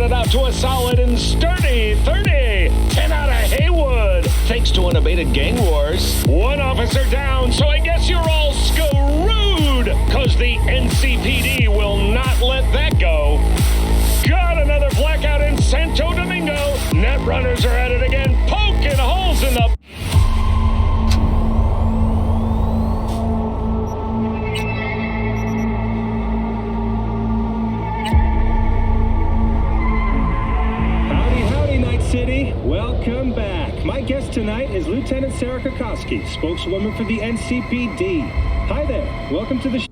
it out to a solid and sturdy 30. 10 out of Haywood. Thanks to unabated gang wars. One officer down, so I guess you're all screwed. Cause the NCPD will not let that go. Got another blackout in Santo Domingo. Net runners are at it again, poking holes in the... Welcome back. My guest tonight is Lieutenant Sarah Krakowski, spokeswoman for the NCPD. Hi there. Welcome to the show.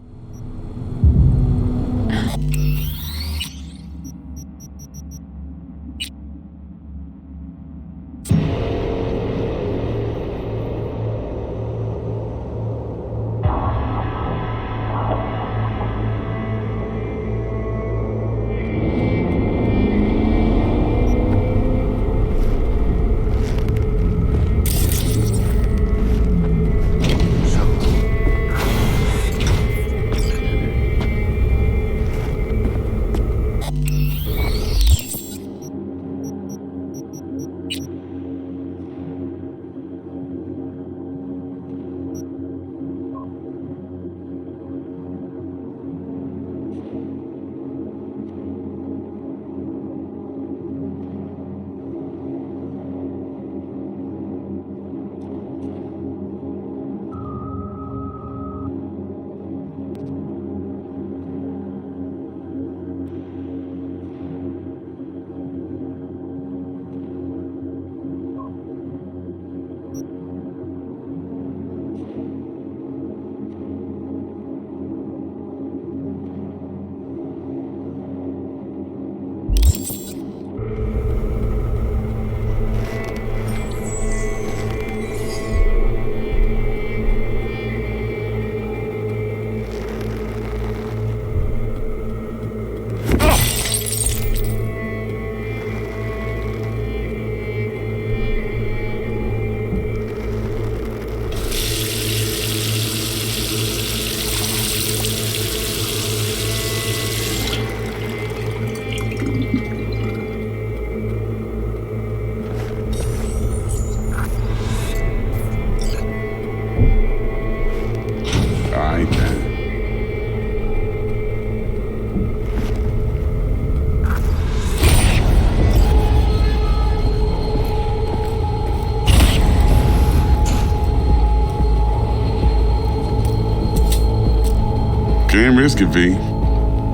Can't risk it, V.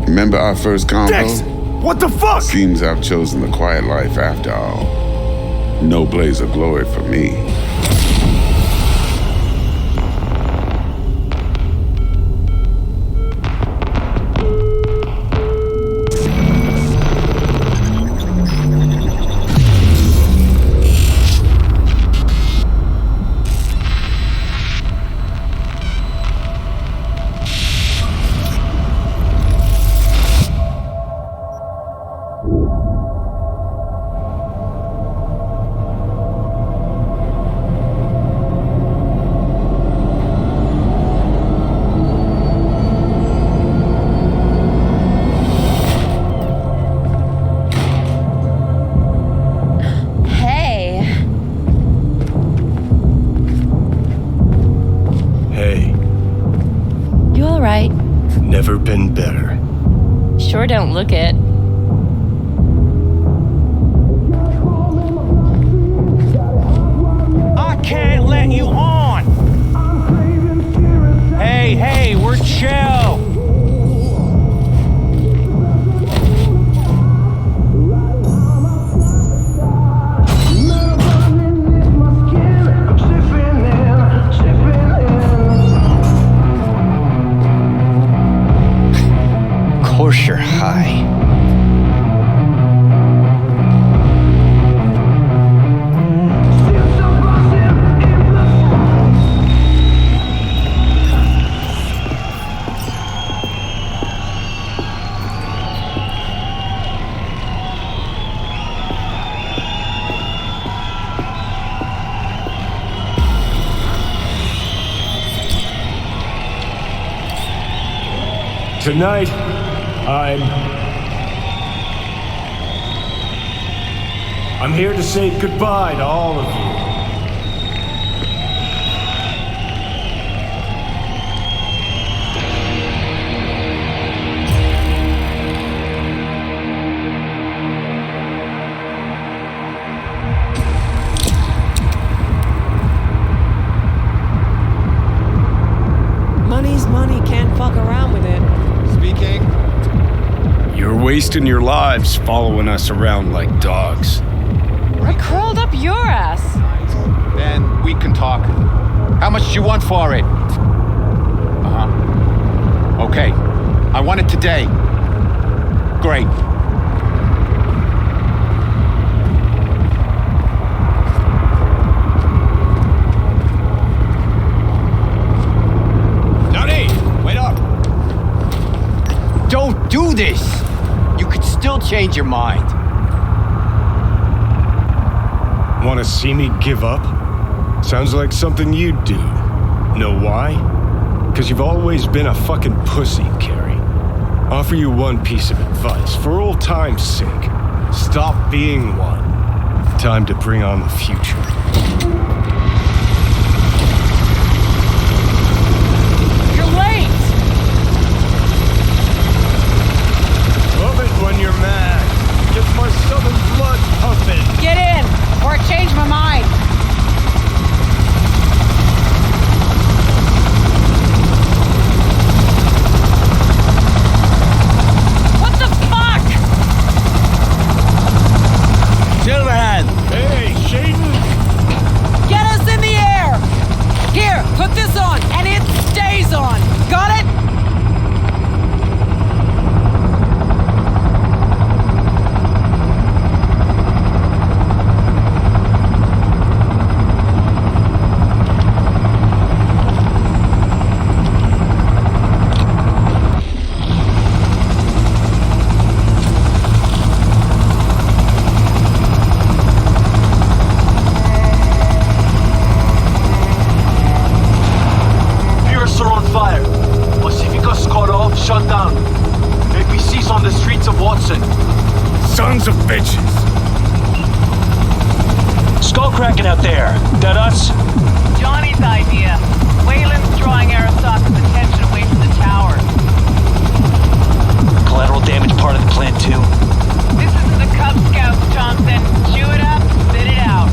Remember our first combo? Dex! What the fuck? Seems I've chosen the quiet life after all. No blaze of glory for me. Never been better. Sure don't look it. I can't let you on! Hey, we're chill! Of course you're high. Tonight, I'm I'm here to say goodbye to all of you. Money's money, can't fuck around with it. Speaking. You're wasting your lives following us around like dogs. We crawled up your ass. Then we can talk. How much do you want for it? Okay. I want it today. Great. Johnny, wait up. Don't do this! You could still change your mind. Want to see me give up? Sounds like something you'd do. Know why? Because you've always been a fucking pussy, Carrie. Offer you one piece of advice, for old time's sake. Stop being one. Time to bring on the future. You're late! Love it when you're mad. Gets my southern blood pumping. Get in, or I change my mind. What the fuck? Silverhand. Hey, Shaden! Get us in the air! Here, put this on, and it stays on. Got it? Sons of bitches! Skull cracking out there. That us? Johnny's idea. Wayland's drawing Aristoc's attention away from the tower. Collateral damage part of the plan too. This is the Cub Scouts, Johnson. Chew it up, spit it out.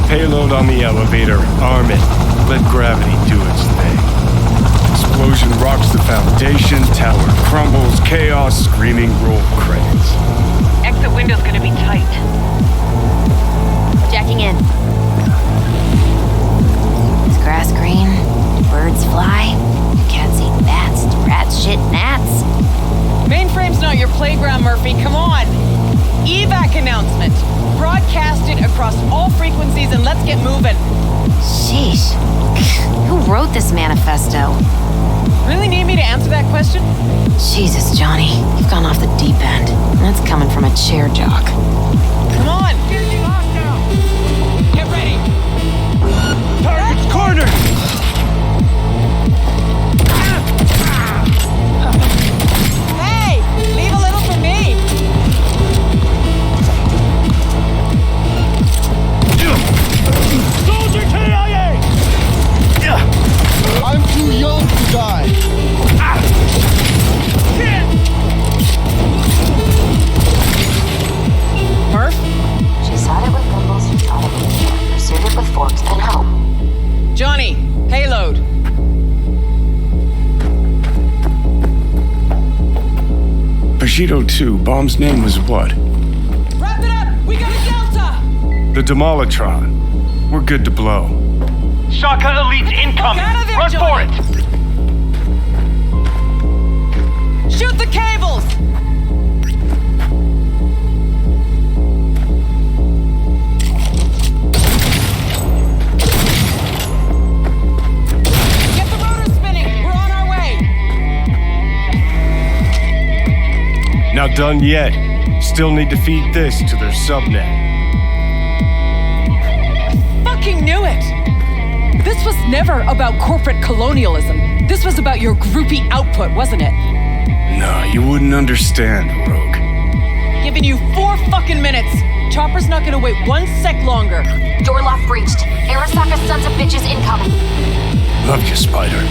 Payload on the elevator, arm it, let gravity do its thing. Explosion rocks the foundation, tower crumbles, chaos, screaming, roll credits. Exit window's gonna be tight. Jacking in. Is grass green? Do birds fly? Do cats eat bats? Do rats shit gnats? Mainframe's not your playground, Murphy. Come on. Evac announcement. Broadcasted across all frequencies and let's get moving. Sheesh. Who wrote this manifesto? Really need me to answer that question? Jesus, Johnny. You've gone off the deep end. That's coming from a chair jock. Come on! Get ready! Target's cornered! Hey! Leave a little for me! Soldier TIA! I'm too young to die. Murph? She sought it with thimbles, she sought it with forks, pursued it with forks and home. Johnny, payload. Bushido 2, bomb's name was what? Wrap it up! We got a Delta! The Demolitron. We're good to blow. Shaka Elite's incoming! Get out of there, Run Johnny. for it! Shoot the cables! Get the rotor spinning! We're on our way! Not done yet. Still need to feed this to their subnet. Fucking knew it! This was never about corporate colonialism. This was about your groupie output, wasn't it? No, you wouldn't understand, Rogue. Giving you 4 fucking minutes. Chopper's not gonna wait 1 sec longer. Door lock breached. Arasaka sons of bitches incoming. Love you, Spider.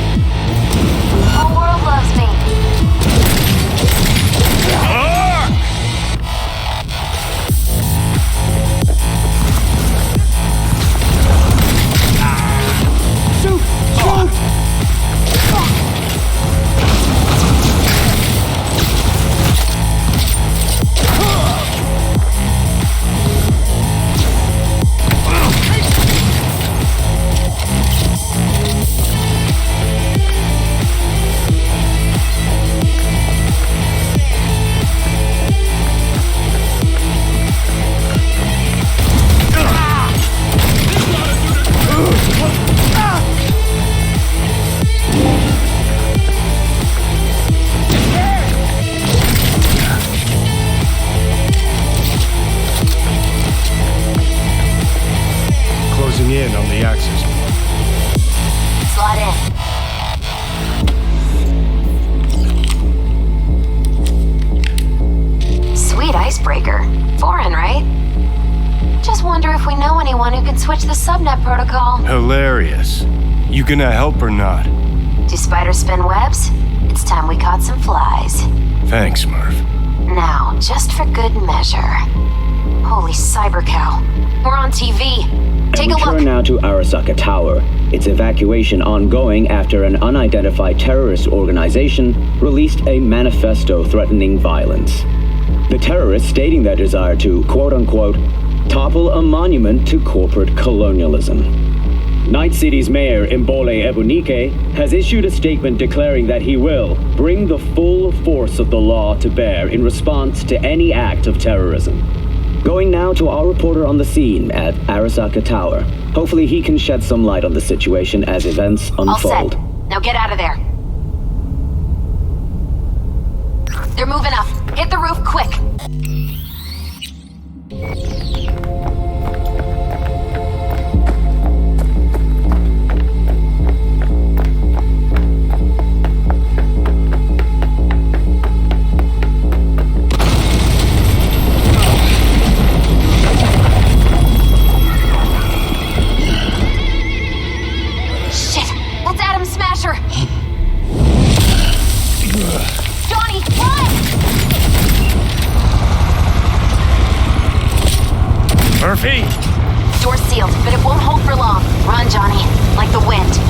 Whole world loves me. Closing in on the access point. Slot in. Sweet icebreaker. Foreign, right? Just wonder if we know anyone who can switch the subnet protocol. Hilarious. You gonna help or not? Do spiders spin webs? It's time we caught some flies. Thanks, Murph. Now, just for good measure. Holy cyber cow. We're on TV. Take a look. Return now to Arasaka Tower. Its evacuation ongoing after an unidentified terrorist organization released a manifesto threatening violence. The terrorists stating their desire to, quote-unquote, topple a monument to corporate colonialism. Night City's mayor, Mbole Ebunike, has issued a statement declaring that he will bring the full force of the law to bear in response to any act of terrorism. Going now to our reporter on the scene at Arasaka Tower. Hopefully he can shed some light on the situation as events unfold. All set. Now get out of there. They're moving up. Hit the roof quick. Johnny, run! Murphy! Door's sealed, but it won't hold for long. Run, Johnny. Like the wind.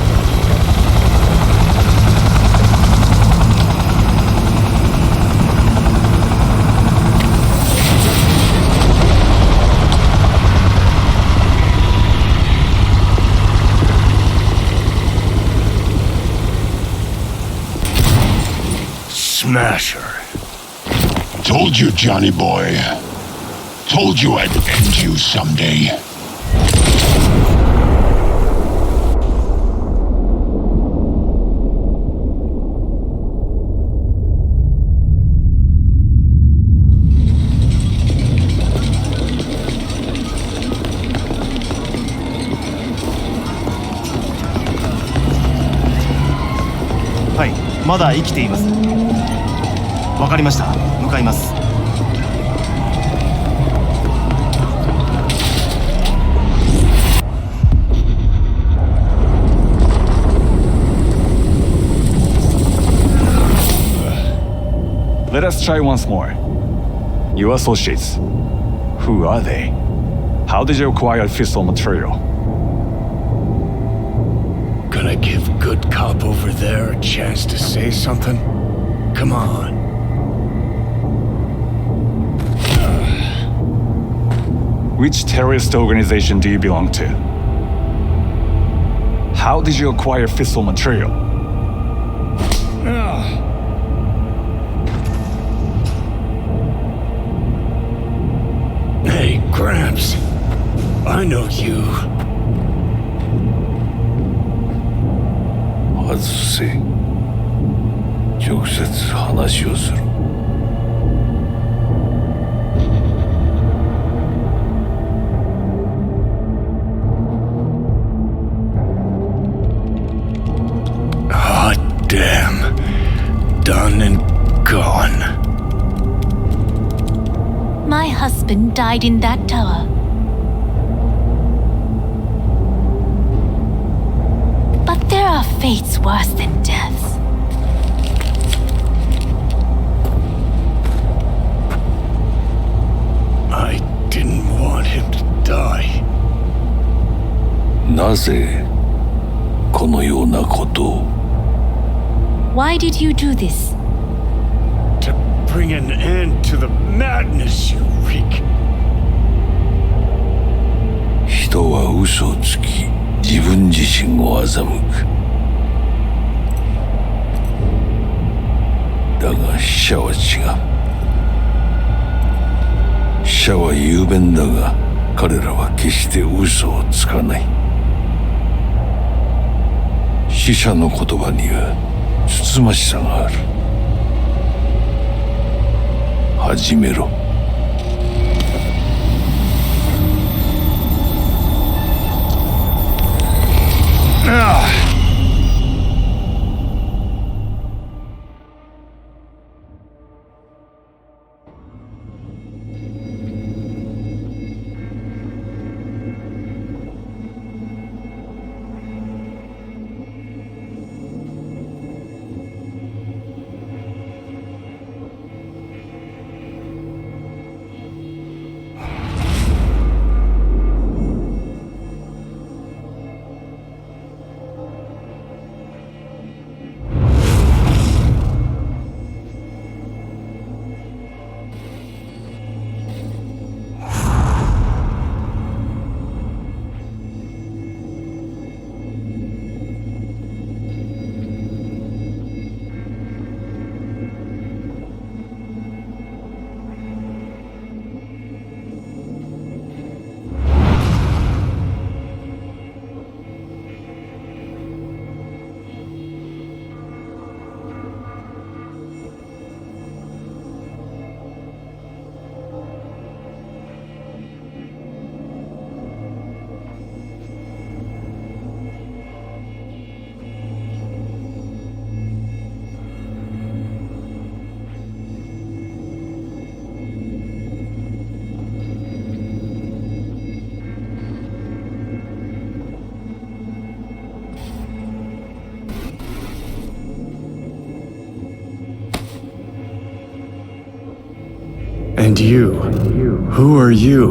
Smasher. Told you, Johnny boy. Told you I'd end you someday.はい、まだ生きています。わかりました。向かいます。Let us try once more. Your associates. Who are they? How did you acquire fissile material? Gonna give good cop over there a chance to say something? Come on. Which terrorist organization do you belong to? How did you acquire fissile material? Hey, Gramps. I know you. 外せ。直接話をする。Damn. Done and gone. My husband died in that tower. But there are fates worse than death. I didn't want him to die. なぜこのようなことを Why did you do this? To bring an end to the madness you wreak. 人は嘘をつき、自分自身を欺く。だが死者は違う。死者は雄弁だが、彼らは決して嘘をつかない。死者の言葉にはつつましさがある。始めろ。And you, who are you?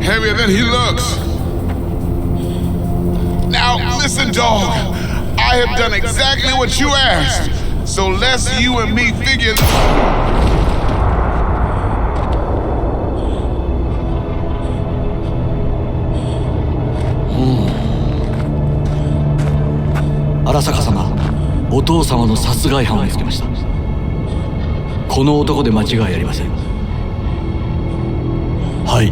heavier than he looks. Now, listen, dog. I have done exactly what you asked. So let's you and me figure... 荒坂様、お父様の殺害犯を見つけました。この男で間違いありません。は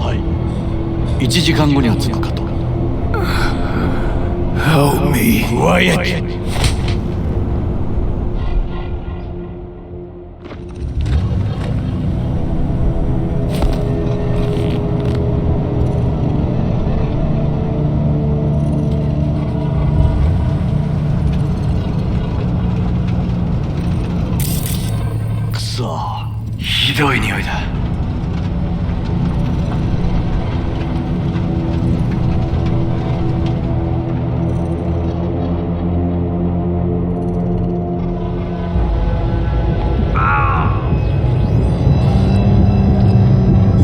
い、1時間後には着くかと。Help me. Quiet.くそ、ひどい匂いだ。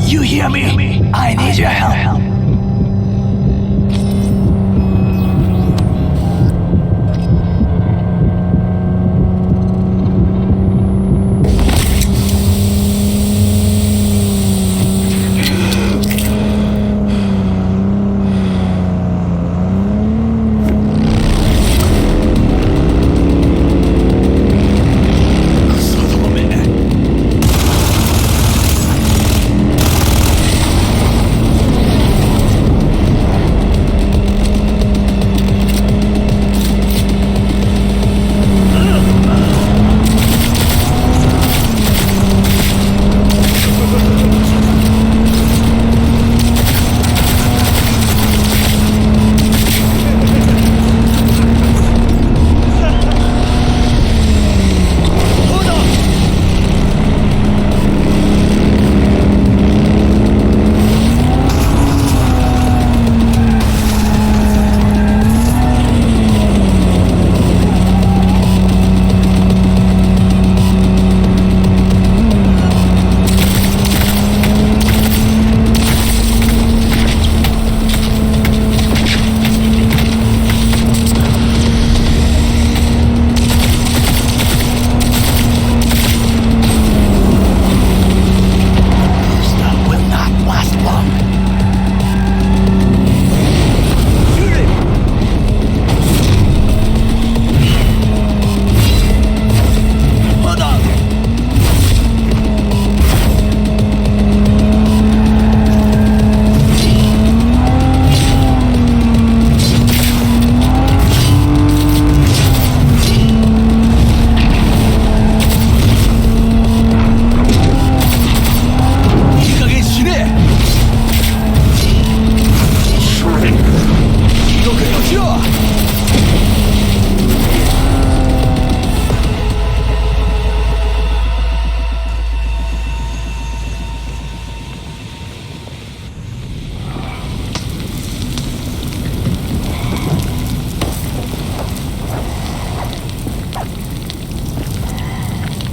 You hear me? I need your help.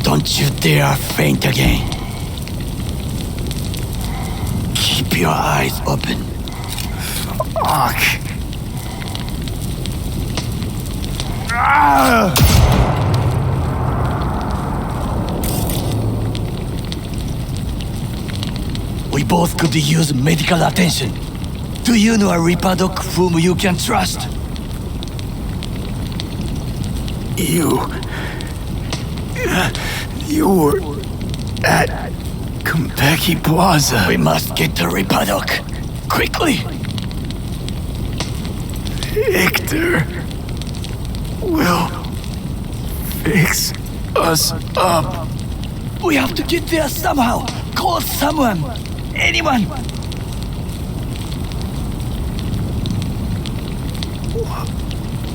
Don't you dare faint again. Keep your eyes open. Fuck. Ah! We both could use medical attention. Do you know a Reaper Doc whom you can trust? You were at Konpeki Plaza. We must get to Reaper Doc quickly. Victor will fix us up. We have to get there somehow. Call someone. Anyone.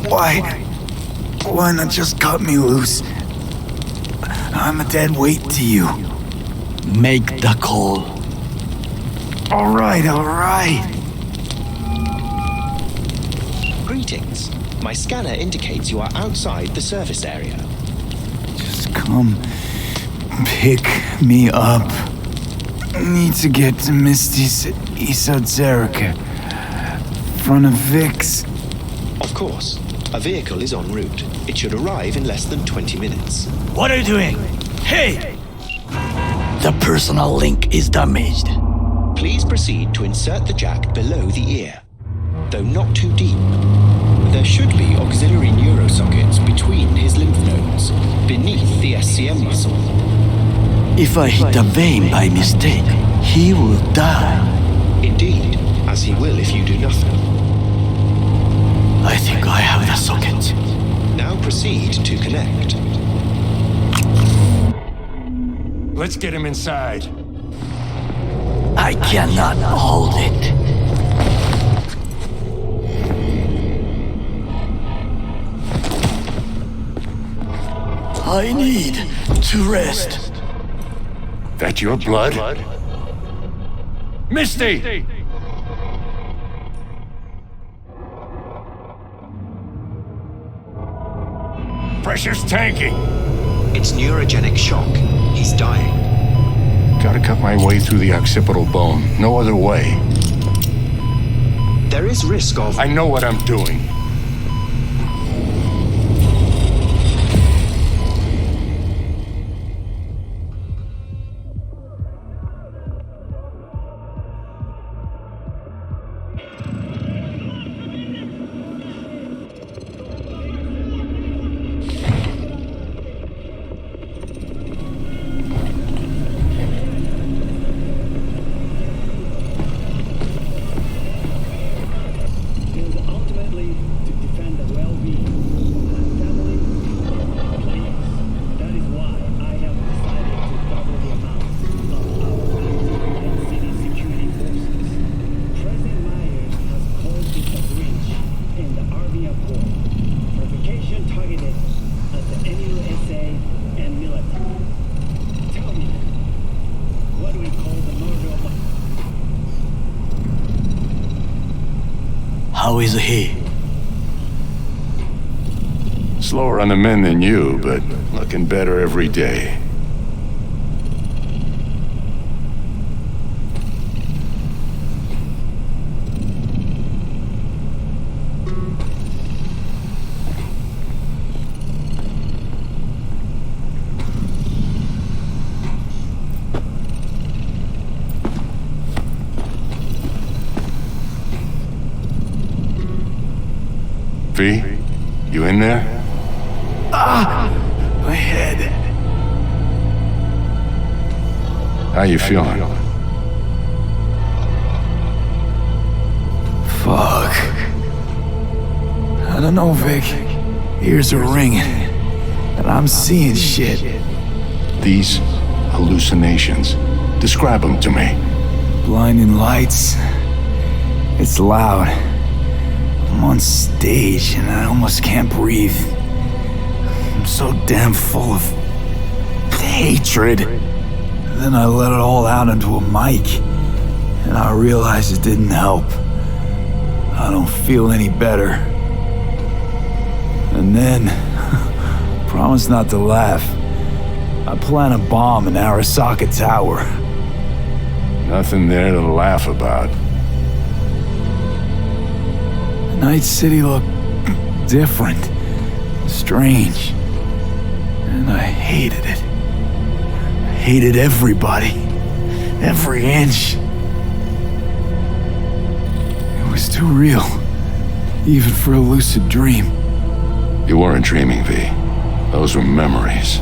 Why not just cut me loose? I'm a dead weight to you. Make the call. All right. Greetings. My scanner indicates you are outside the service area. Just come pick me up. Need to get to Misty's Esoterica. Front of Vic's. Of course. A vehicle is en route. It should arrive in less than 20 minutes. What are you doing? Hey! The personal link is damaged. Please proceed to insert the jack below the ear, though not too deep. There should be auxiliary neurosockets between his lymph nodes, beneath the SCM muscle. If I hit a vein by mistake, he will die. Indeed, as he will if you do nothing. I think I have the socket. Now proceed to connect. Let's get him inside. I cannot hold it. I need to rest. That your blood? Misty! Pressure's tanking. It's neurogenic shock. He's dying. Gotta cut my way through the occipital bone. No other way. There is risk of... I know what I'm doing. How is he? Slower on the mend than you, but looking better every day. V, you in there? My head. How you feeling? Fuck. I don't know, Vic. Ears are ringing. And I'm seeing shit. These hallucinations. Describe them to me. Blinding lights. It's loud. I'm on stage and I almost can't breathe. I'm so damn full of hatred. Then I let it all out into a mic, and I realized it didn't help. I don't feel any better. And then, promise not to laugh, I plant a bomb in Arasaka Tower. Nothing there to laugh about. Night City looked different, strange, and I hated it. I hated everybody, every inch. It was too real, even for a lucid dream. You weren't dreaming, V. Those were memories.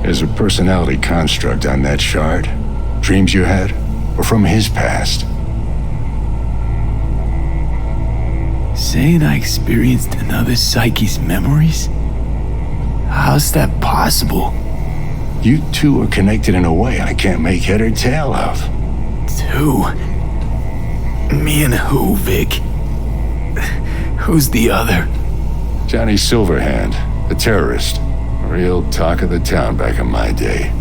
There's a personality construct on that shard. Dreams you had were from his past. Saying I experienced another psyche's memories? How's that possible? You two are connected in a way I can't make head or tail of. Two? Me and who, Vic? Who's the other? Johnny Silverhand, the terrorist. Real talk of the town back in my day.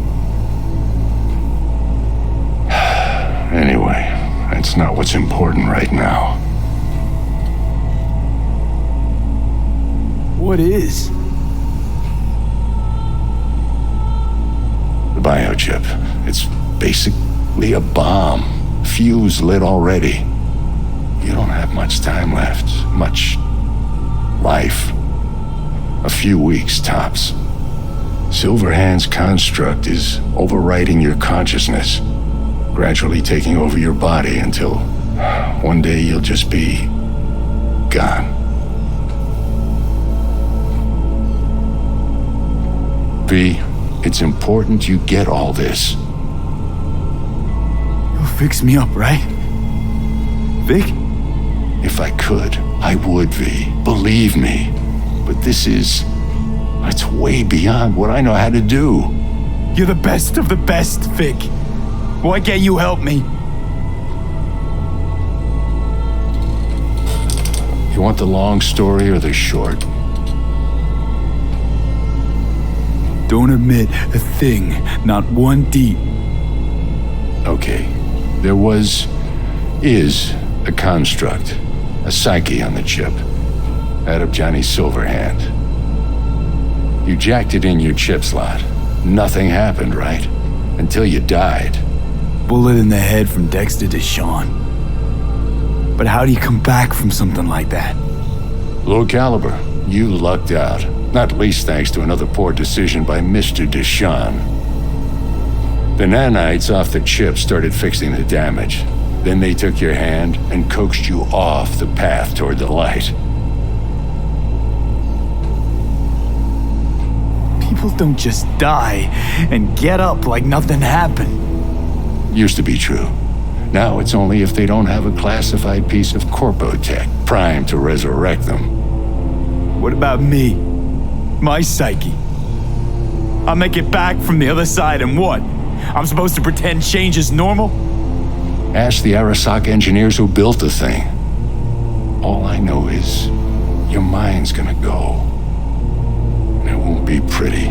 Anyway, that's not what's important right now. What is? The biochip. It's basically a bomb. fuse lit already. You don't have much time left. Much life. A few weeks, tops. Silverhand's construct is overriding your consciousness, gradually taking over your body until one day you'll just be gone. V, it's important you get all this. You'll fix me up, right? Vic? If I could, I would, V. Believe me. But it's way beyond what I know how to do. You're the best of the best, Vic. Why can't you help me? You want the long story or the short? Don't admit a thing, not one deep. Okay. There is a construct, a psyche on the chip, out of Johnny Silverhand. You jacked it in your chip slot. Nothing happened, right? Until you died. Bullet in the head from Dexter to Sean. But how do you come back from something like that? Low caliber. You lucked out. Not least thanks to another poor decision by Mr. Deshawn. The nanites off the chip started fixing the damage. Then they took your hand and coaxed you off the path toward the light. People don't just die and get up like nothing happened. Used to be true. Now it's only if they don't have a classified piece of corpo tech primed to resurrect them. What about me? My psyche? I'll make it back from the other side and what? I'm supposed to pretend change is normal? Ask the Arasaka engineers who built the thing. All I know is your mind's gonna go. And it won't be pretty.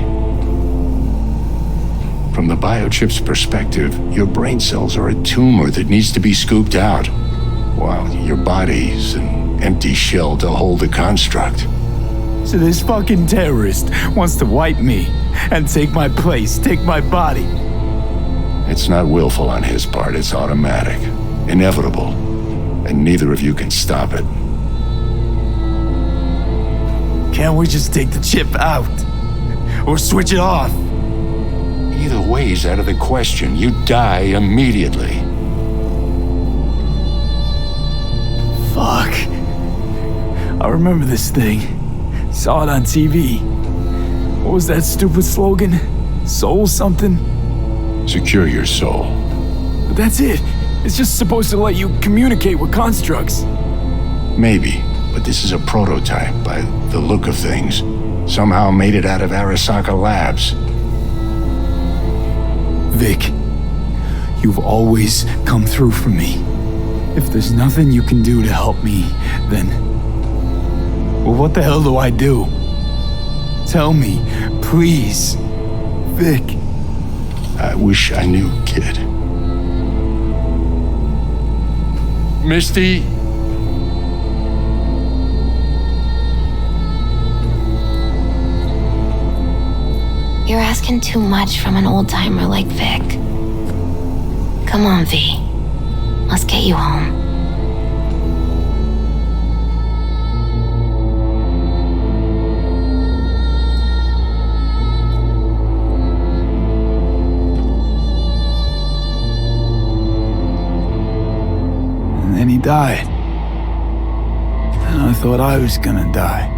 From the biochip's perspective, your brain cells are a tumor that needs to be scooped out, while your body's an empty shell to hold the construct. So this fucking terrorist wants to wipe me and take my place, take my body. It's not willful on his part, it's automatic, inevitable, and neither of you can stop it. Can't we just take the chip out? Or switch it off? Either way's out of the question. You die immediately. Fuck. I remember this thing. Saw it on TV. What was that stupid slogan? Soul something? Secure your soul. But that's it. It's just supposed to let you communicate with constructs. Maybe, but this is a prototype by the look of things. Somehow made it out of Arasaka Labs. Vic, you've always come through for me. If there's nothing you can do to help me, then... well, what the hell do I do? Tell me, please. Vic. I wish I knew, kid. Misty? You're asking too much from an old-timer like Vic. Come on, V. Let's get you home. And then he died. And I thought I was gonna die.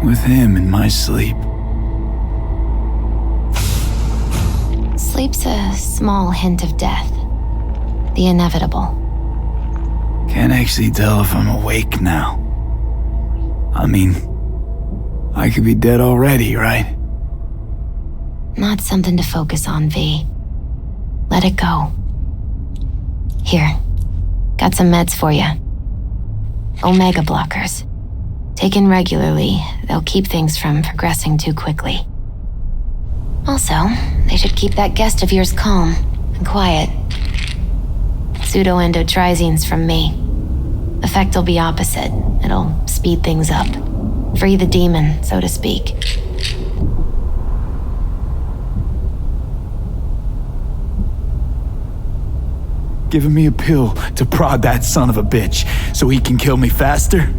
With him in my sleep. Sleep's a small hint of death. The inevitable. Can't actually tell if I'm awake now. I mean, I could be dead already, right? Not something to focus on, V. Let it go. Here. Got some meds for you. Omega blockers. Taken regularly, they'll keep things from progressing too quickly. Also, they should keep that guest of yours calm and quiet. Pseudoendotrizines from me. Effect will be opposite. It'll speed things up. Free the demon, so to speak. Giving me a pill to prod that son of a bitch so he can kill me faster?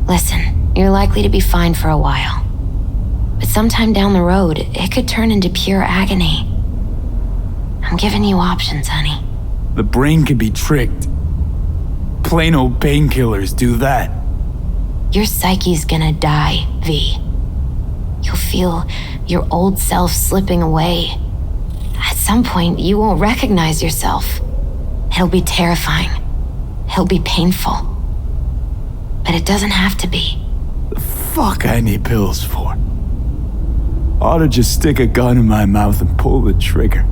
Listen, you're likely to be fine for a while. But sometime down the road, it could turn into pure agony. I'm giving you options, honey. The brain can be tricked. Plain old painkillers do that. Your psyche's gonna die, V. You'll feel your old self slipping away. At some point, you won't recognize yourself. It'll be terrifying. It'll be painful. But it doesn't have to be. The fuck I need pills for? Ought to just stick a gun in my mouth and pull the trigger.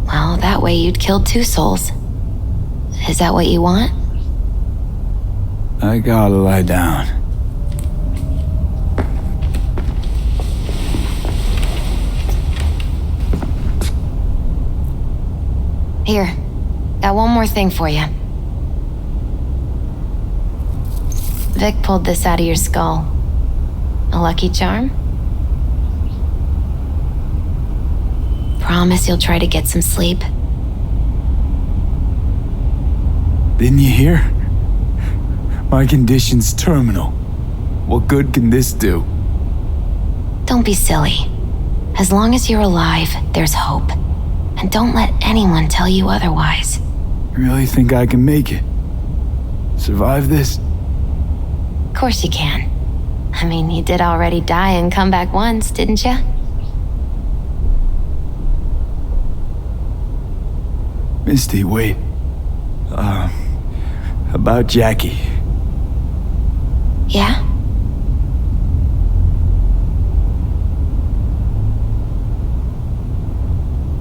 Well, that way you'd kill 2 souls. Is that what you want? I gotta lie down. Here, got one more thing for you. Vic pulled this out of your skull. A lucky charm? Promise you'll try to get some sleep. Didn't you hear? My condition's terminal. What good can this do? Don't be silly. As long as you're alive, there's hope. And don't let anyone tell you otherwise. You really think I can make it? Survive this? Of course you can. I mean, you did already die and come back once, didn't you? Misty, wait. About Jackie. Yeah?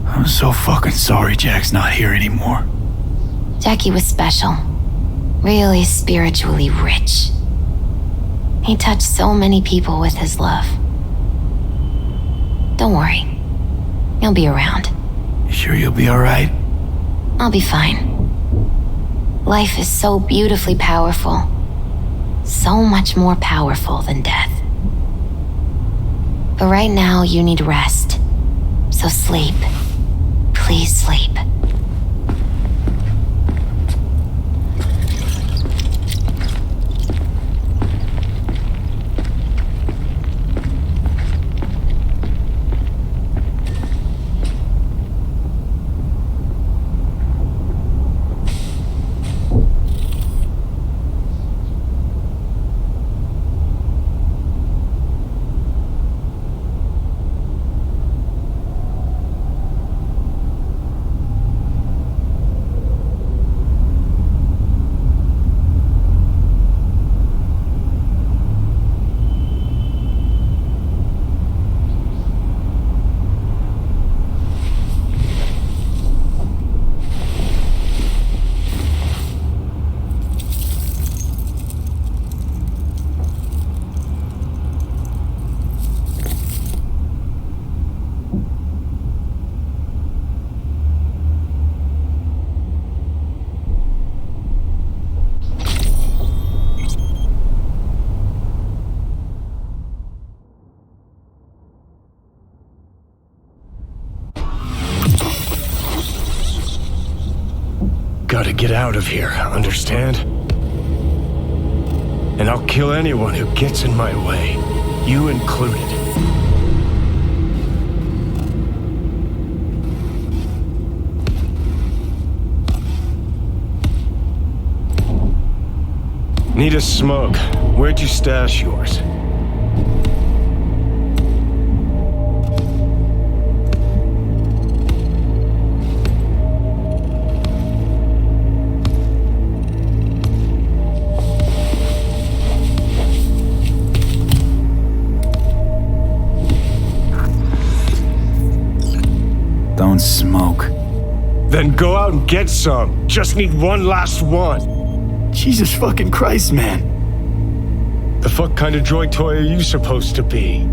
I'm so fucking sorry Jack's not here anymore. Jackie was special. Really spiritually rich. He touched so many people with his love. Don't worry. He'll be around. You sure you'll be alright? I'll be fine. Life is so beautifully powerful. So much more powerful than death. But right now, you need rest. So sleep. Please sleep. Gotta get out of here, understand? And I'll kill anyone who gets in my way, you included. Need a smoke. Where'd you stash yours? Don't smoke. Then go out and get some. Just need one last one. Jesus fucking Christ, man. The fuck kind of droid toy are you supposed to be?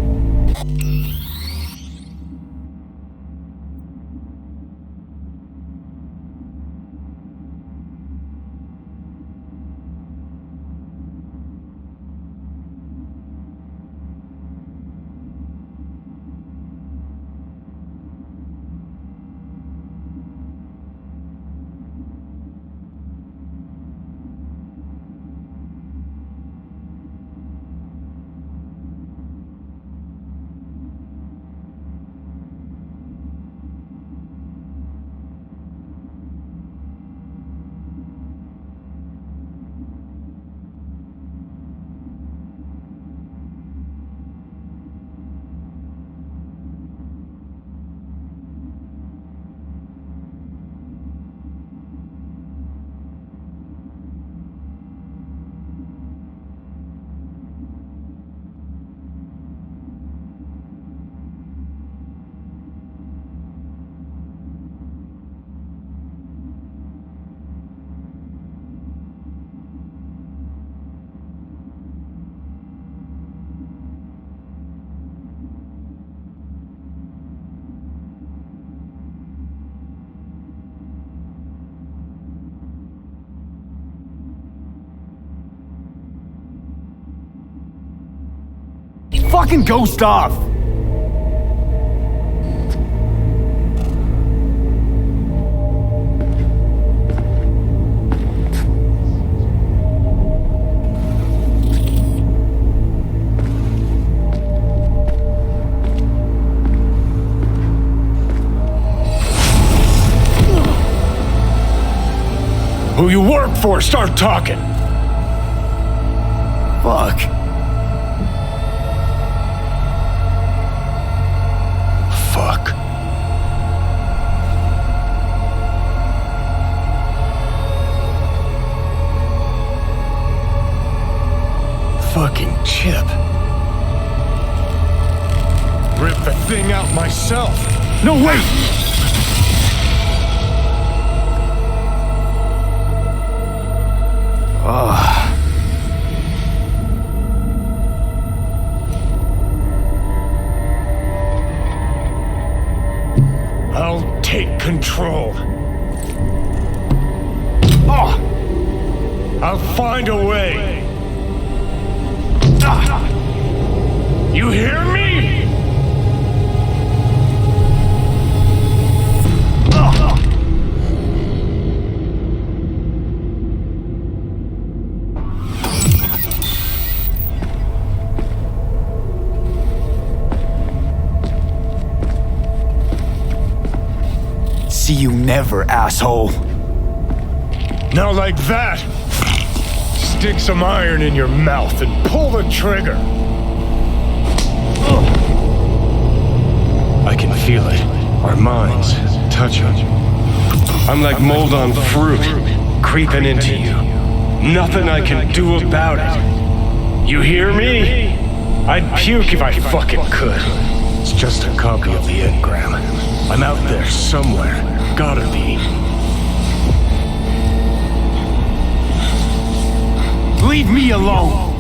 fucking ghost off! Who you work for, start talking! Fuck. Fuck. Fucking Chip. Rip the thing out myself. No, wait! I'll take control. I'll find a way. You hear me? See you never, asshole. Now like that. Stick some iron in your mouth and pull the trigger. I can feel it. Our minds touching. I'm like mold on fruit, creeping into you. Nothing I can do about it. You hear me? I'd puke if I fucking could. It's just a copy of the engram. I'm out there somewhere. Gotta be. Leave me alone!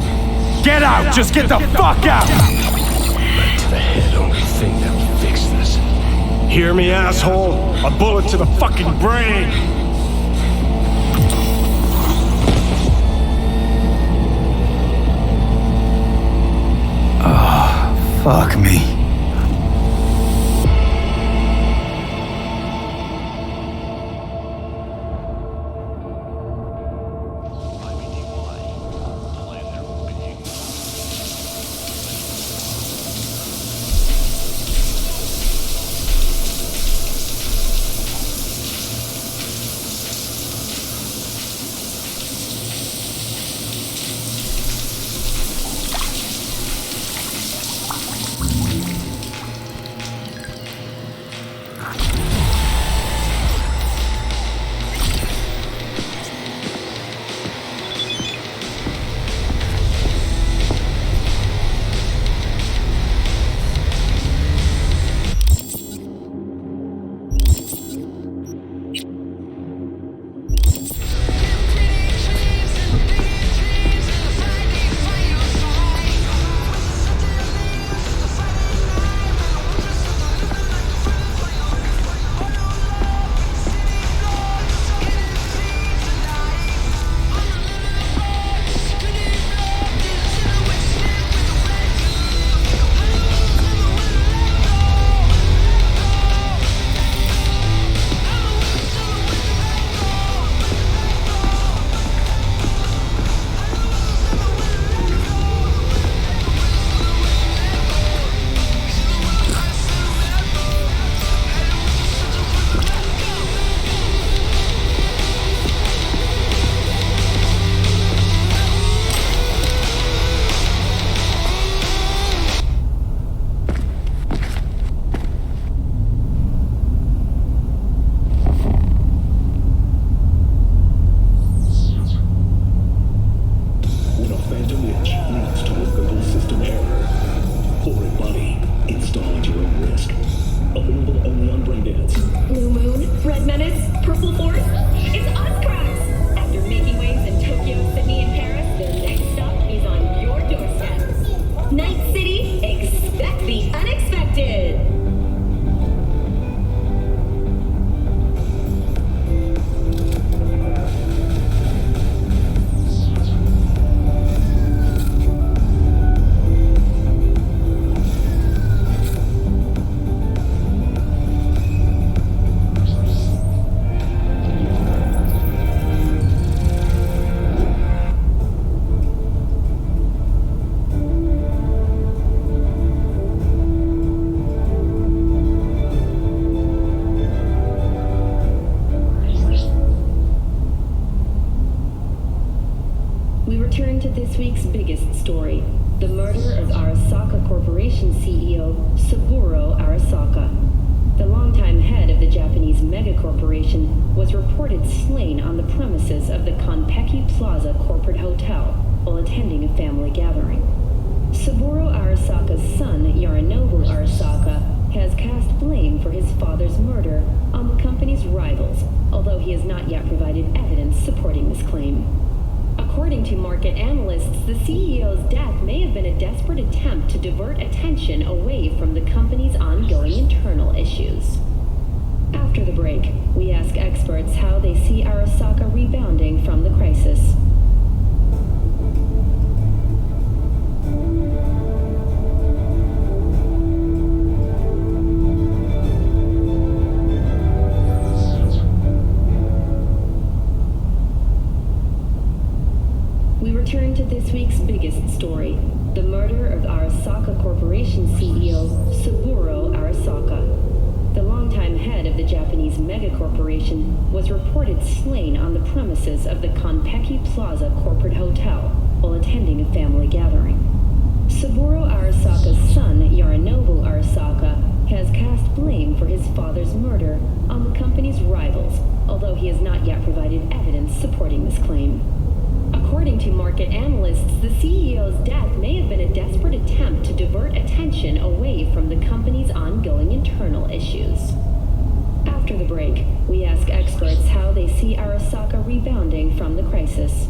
Get out! Just get the fuck out! Lead to the head, only thing that'll fix this. Hear me, asshole? A bullet to the fucking brain! Oh, fuck me. Corporation was reported slain on the premises of the Konpeki Plaza Corporate Hotel while attending a family gathering. Saburo Arasaka's son, Yorinobu Arasaka, has cast blame for his father's murder on the company's rivals, although he has not yet provided evidence supporting this claim. According to market analysts, the CEO's death may have been a desperate attempt to divert attention away from the company's ongoing internal issues. After the break, we ask experts how they see Arasaka rebounding from the crisis. We return to this week's biggest story, the murder of Arasaka Corporation CEO Saburo Arasaka. The longtime head of the Japanese megacorporation was reported slain on the premises of the Konpeki Plaza Corporate Hotel while attending a family gathering. Saburo Arasaka's son, Yorinobu Arasaka, has cast blame for his father's murder on the company's rivals, although he has not yet provided evidence supporting this claim. According to market analysts, the CEO's death may have been a desperate attempt to divert attention away from the company's ongoing internal issues. After the break, we ask experts how they see Arasaka rebounding from the crisis.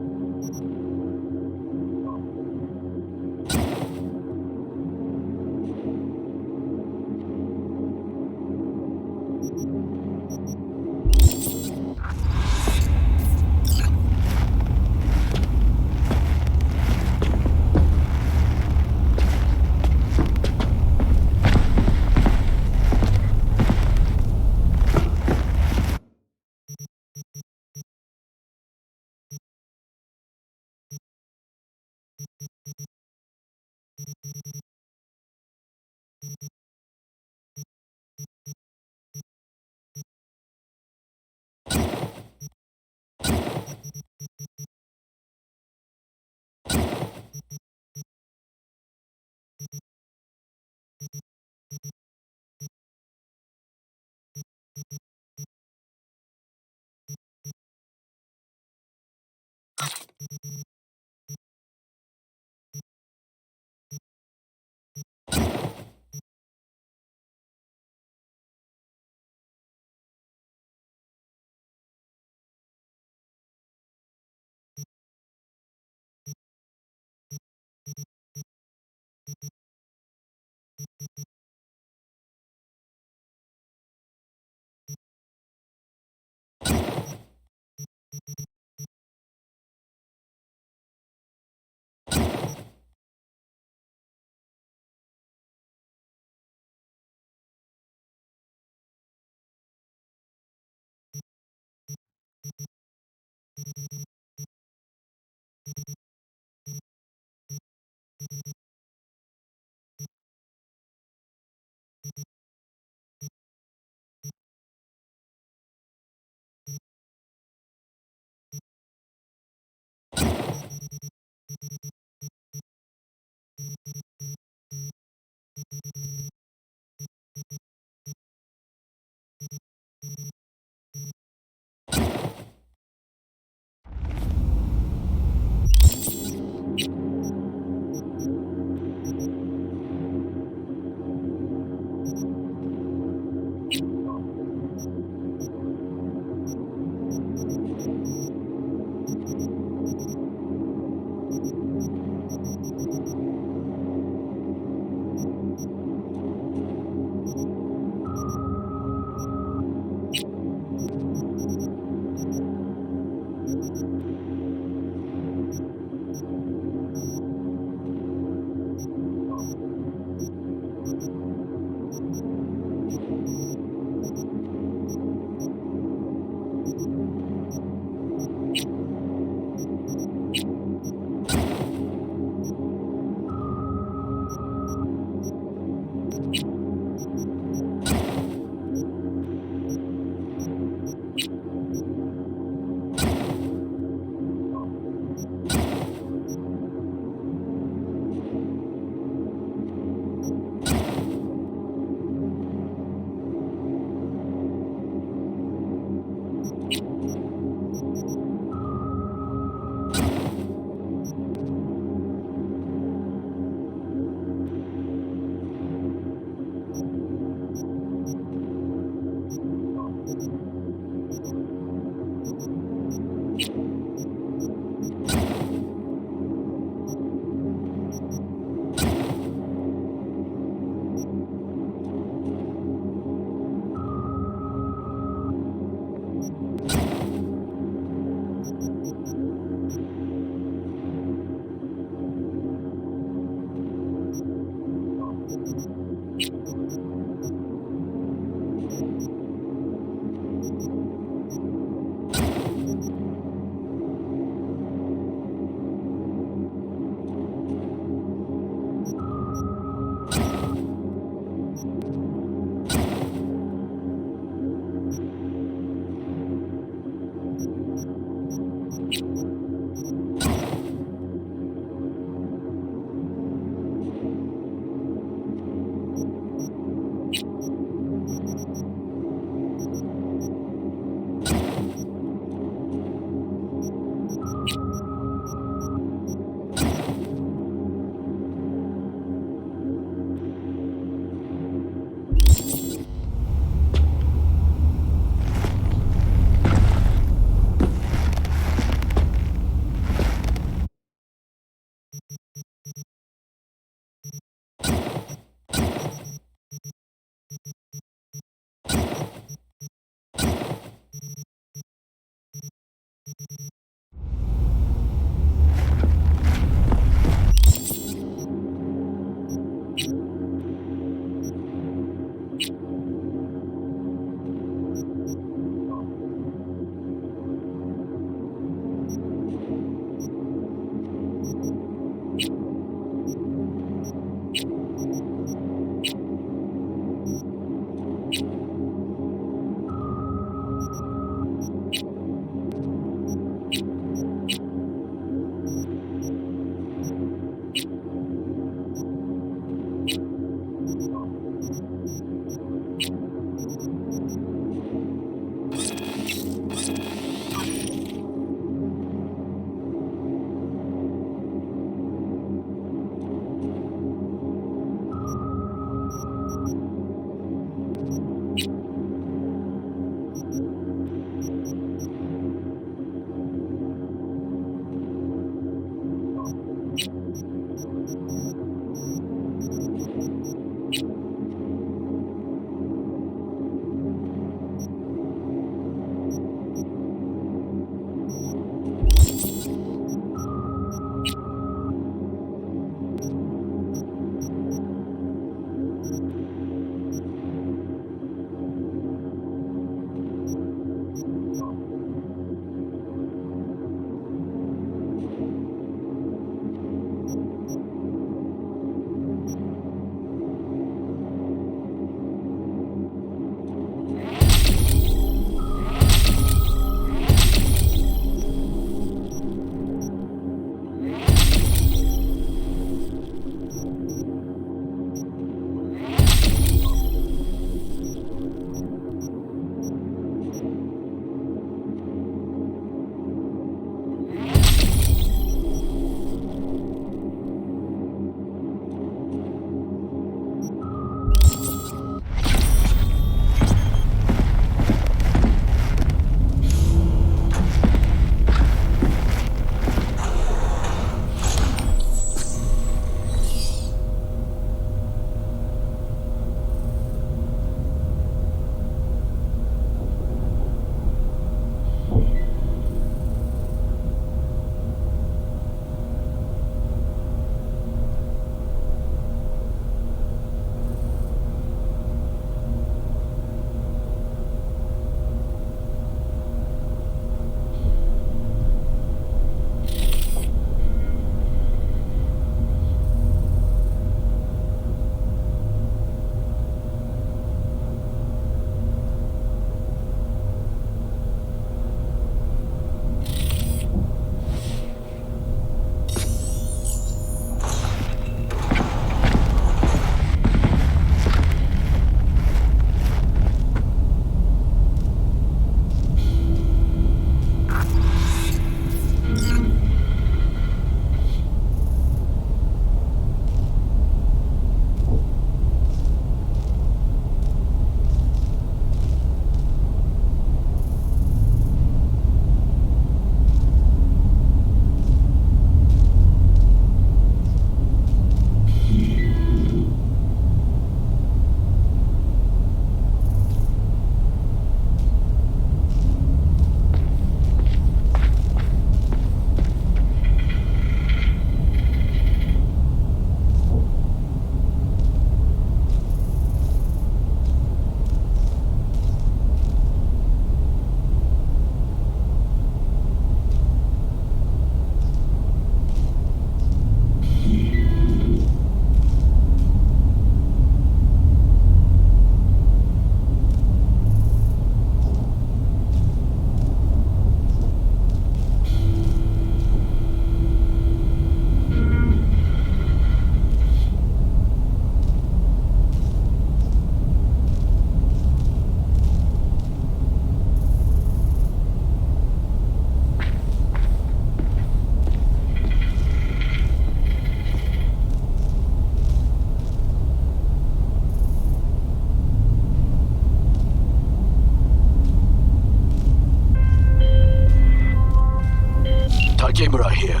Kimura here.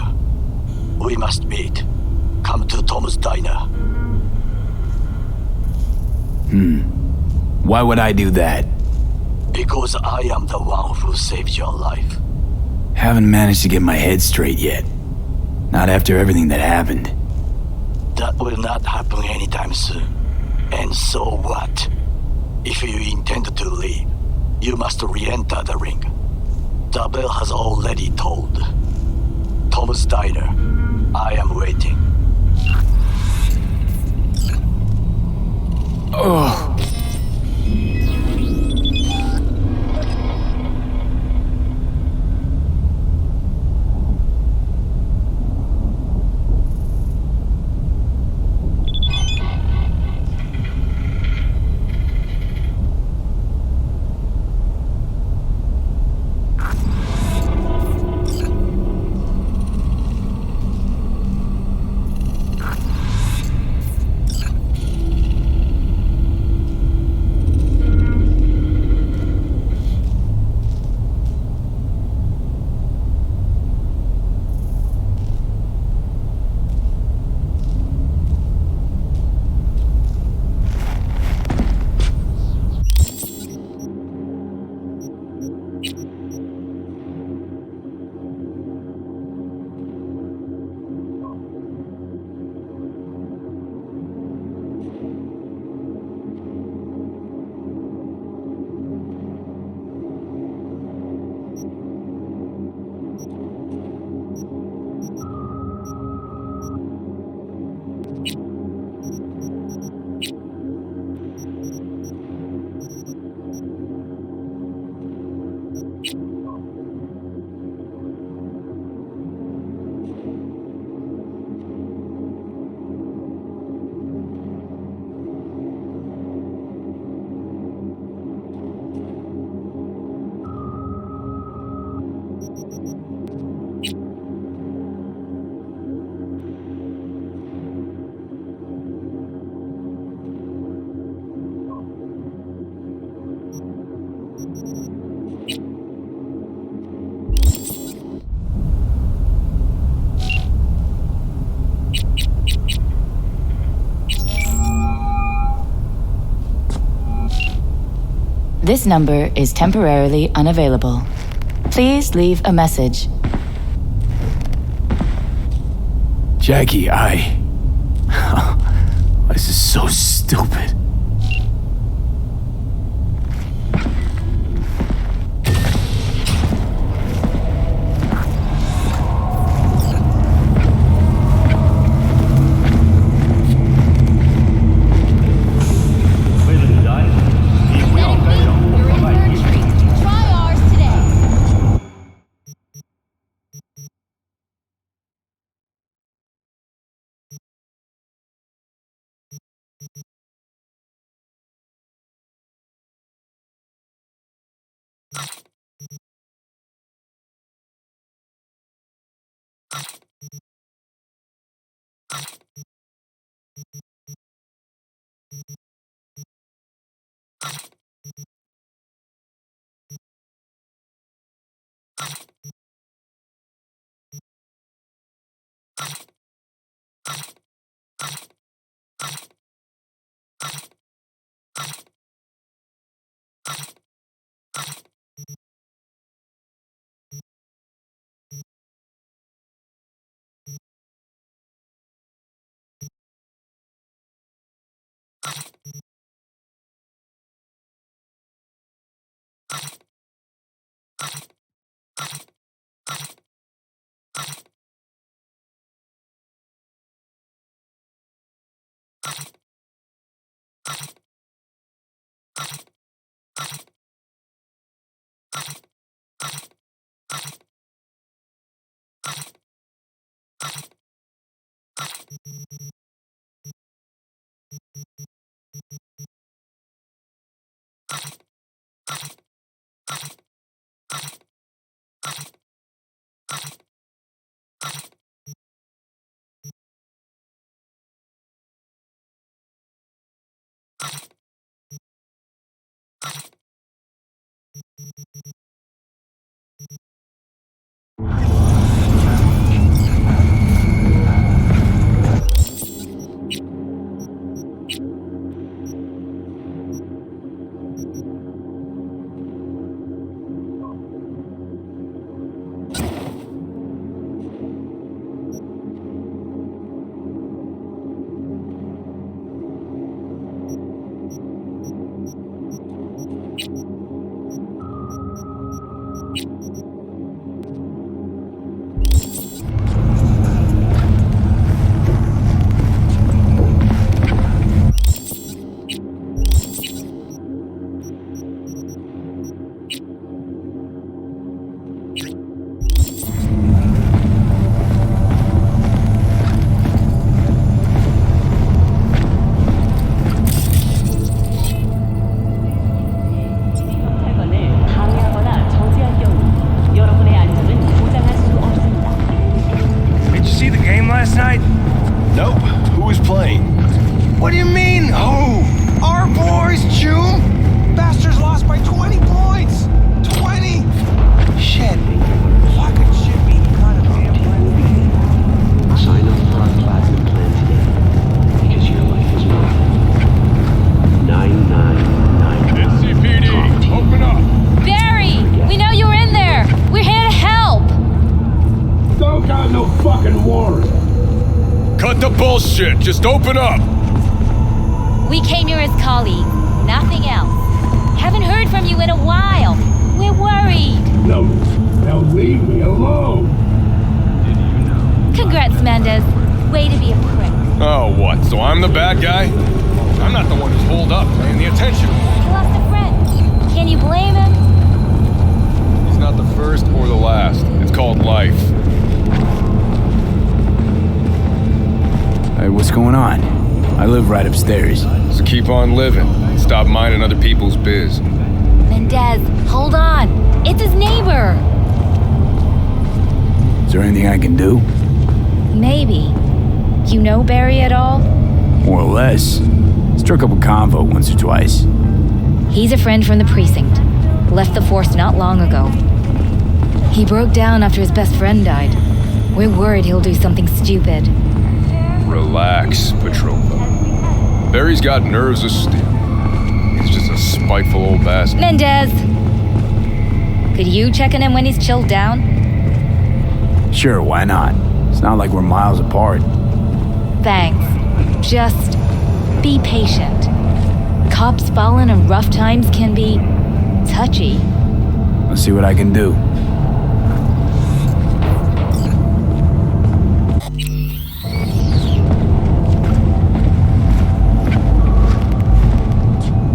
We must meet. Come to Tom's Diner. Why would I do that? Because I am the one who saved your life. Haven't managed to get my head straight yet. Not after everything that happened. That will not happen anytime soon. And so what? If you intend to leave, you must re-enter the ring. The bell has already tolled. Tom's Diner. I am waiting. Oh. This number is temporarily unavailable. Please leave a message. Jackie, this is so stupid. bullshit. Just open up. We came here as colleagues, nothing else. Haven't heard from you in a while. We're worried. No, now leave me alone. Congrats, Mendez. Way to be a prick. Oh, what? So I'm the bad guy? I'm not the one who's holed up, paying the attention. He lost a friend. Can you blame him? He's not the first or the last. It's called life. Hey, what's going on? I live right upstairs. So keep on living. Stop minding other people's biz. Mendez, hold on. It's his neighbor. Is there anything I can do? Maybe. You know Barry at all? More or less. Struck up a convo once or twice. He's a friend from the precinct. Left the force not long ago. He broke down after his best friend died. We're worried he'll do something stupid. Relax, Petrova. Barry's got nerves of steel. He's just a spiteful old bastard. Mendez! Could you check on him when he's chilled down? Sure, why not? It's not like we're miles apart. Thanks. Just be patient. Cops falling in rough times can be touchy. I'll see what I can do.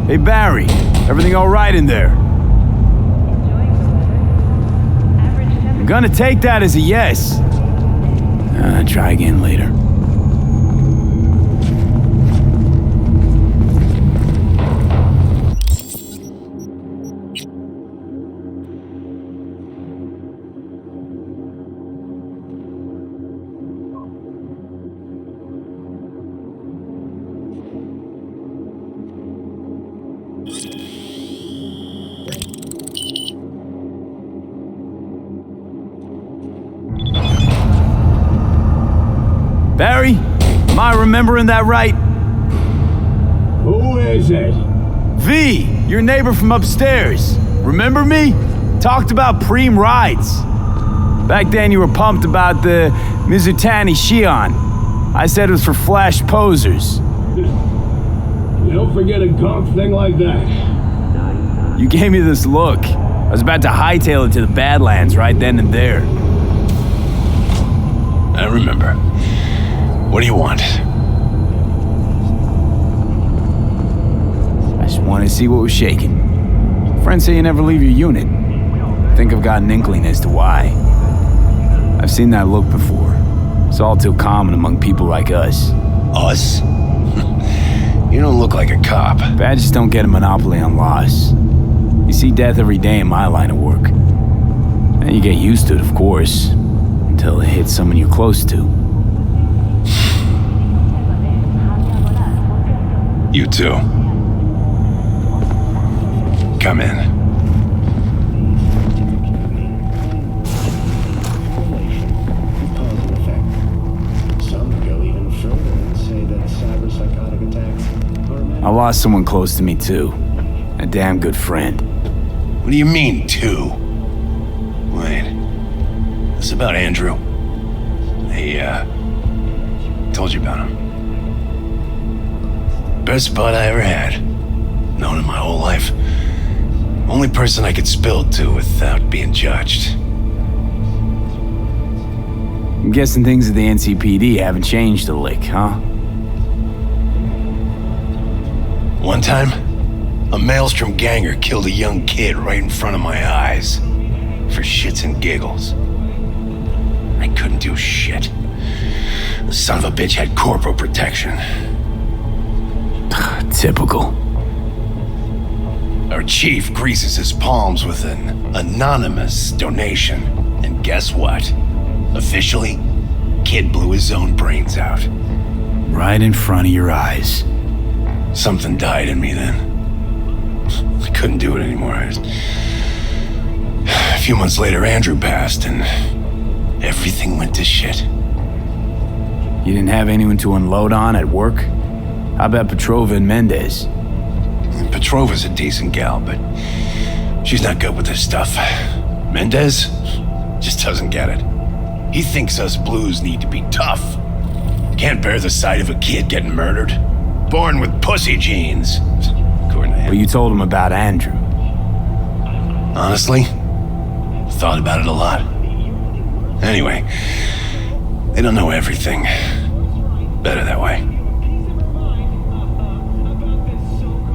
Hey, Barry. Everything all right in there? I'm gonna take that as a yes. Try again later. Barry, am I remembering that right? Who is it? V, your neighbor from upstairs. Remember me? Talked about preem rides. Back then you were pumped about the Mizutani Shion. I said it was for flash posers. You don't forget a gunk thing like that. You gave me this look. I was about to hightail it to the Badlands right then and there. I remember. What do you want? I just wanted to see what was shaking. Friends say you never leave your unit. Think I've got an inkling as to why. I've seen that look before. It's all too common among people like us. Us? You don't look like a cop. Badges don't get a monopoly on loss. You see death every day in my line of work. And you get used to it, of course, until it hits someone you're close to. You too. Come in. Some go even further and say that cyberpsychotic attacks are... I lost someone close to me too. A damn good friend. What do you mean, two? Wait. This about Andrew? I told you about him. Best bud I ever had. Known him my whole life. Only person I could spill it to without being judged. I'm guessing things at the NCPD haven't changed a lick, huh? One time, a Maelstrom ganger killed a young kid right in front of my eyes. For shits and giggles. I couldn't do shit. The son of a bitch had corporal protection. Typical. Our chief greases his palms with an anonymous donation. And guess what? Officially, kid blew his own brains out. Right in front of your eyes. Something died in me then. I couldn't do it anymore. A few months later, Andrew passed, and everything went to shit. You didn't have anyone to unload on at work? How about Petrova and Mendez? Petrova's a decent gal, but she's not good with this stuff. Mendez just doesn't get it. He thinks us blues need to be tough. Can't bear the sight of a kid getting murdered. Born with pussy genes. According to him. Well, you told him about Andrew. Honestly, thought about it a lot. Anyway, they don't know everything. Better that way.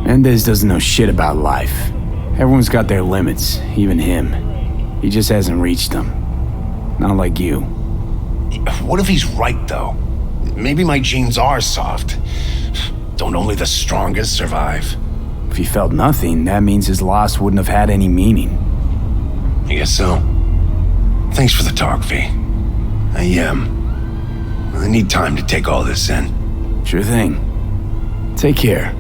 Mendez doesn't know shit about life. Everyone's got their limits, even him. He just hasn't reached them. Not like you. What if he's right, though? Maybe my genes are soft. Don't only the strongest survive? If he felt nothing, that means his loss wouldn't have had any meaning. I guess so. Thanks for the talk, V. I need time to take all this in. Sure thing. Take care.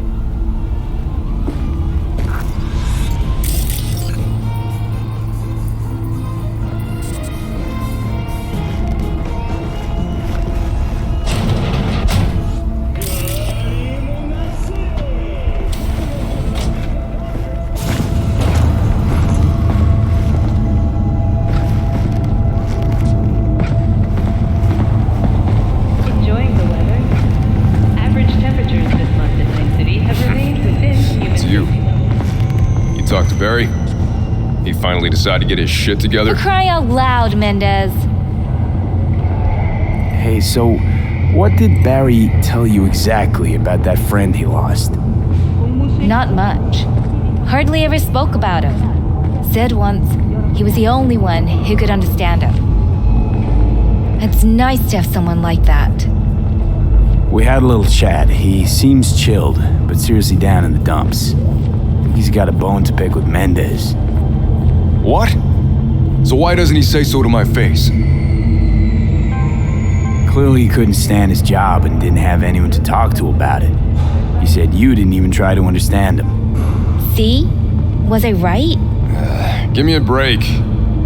Barry? He finally decided to get his shit together? For crying out loud, Mendez. Hey, so what did Barry tell you exactly about that friend he lost? Not much. Hardly ever spoke about him. Said once he was the only one who could understand him. It's nice to have someone like that. We had a little chat. He seems chilled, but seriously down in the dumps. He's got a bone to pick with Mendez. What? So why doesn't he say so to my face? Clearly he couldn't stand his job and didn't have anyone to talk to about it. He said you didn't even try to understand him. See? Was I right? Give me a break.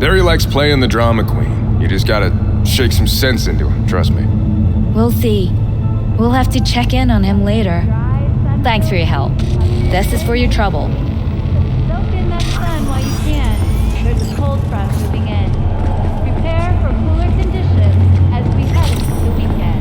Barry likes playing the drama queen. You just gotta shake some sense into him, trust me. We'll see. We'll have to check in on him later. Thanks for your help. This is for your trouble. Soak in that sun while you can. There's a cold front moving in. Prepare for cooler conditions as we head into the weekend.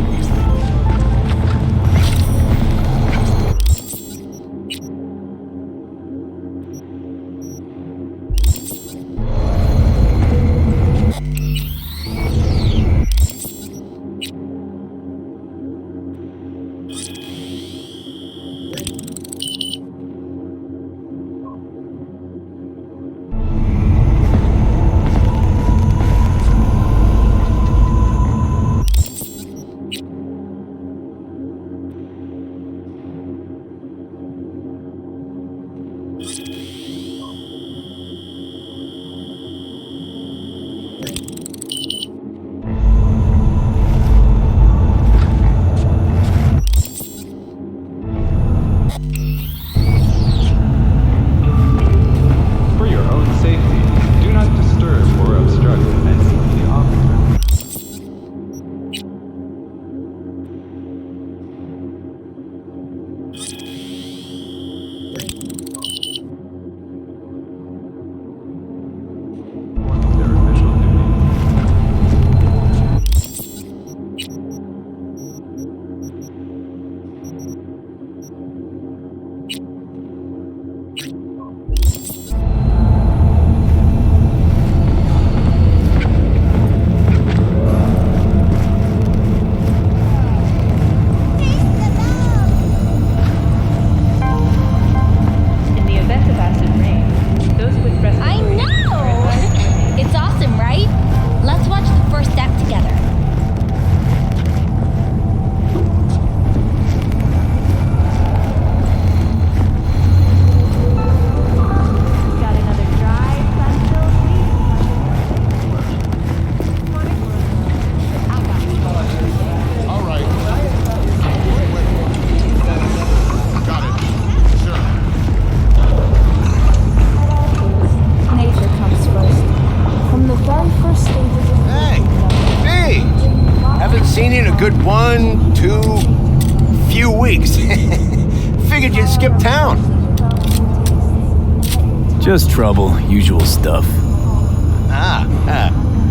Just trouble, usual stuff.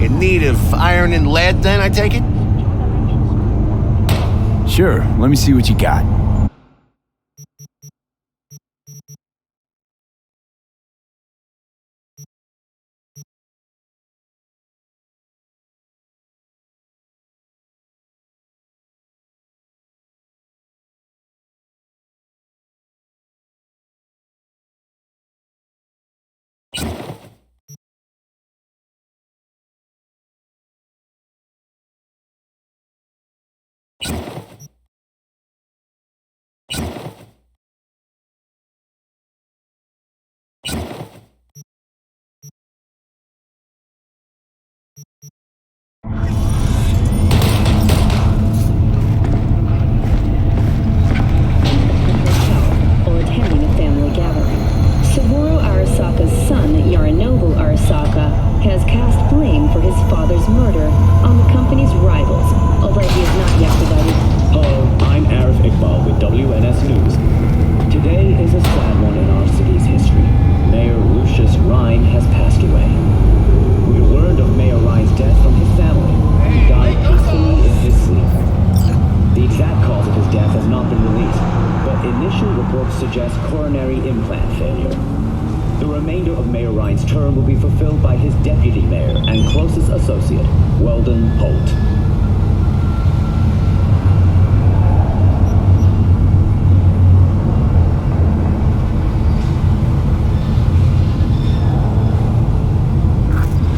In need of iron and lead then, I take it? Sure, let me see what you got. Or attending a family gathering. Saburo Arasaka's son, Yorinobu Arasaka, has cast blame for his father's murder on the company's rivals, although he has not yet provided. Hello, I'm Arif Iqbal with WNS News. Today is a sad one in our city's history. Mayor Lucius Rhine has passed away. We learned of Mayor Rhine's death from his family. He died peacefully in his sleep. The exact cause of his death has not been released, but initial reports suggest coronary implant failure. The remainder of Mayor Rhine's term will be fulfilled by his deputy mayor and closest associate, Weldon Holt.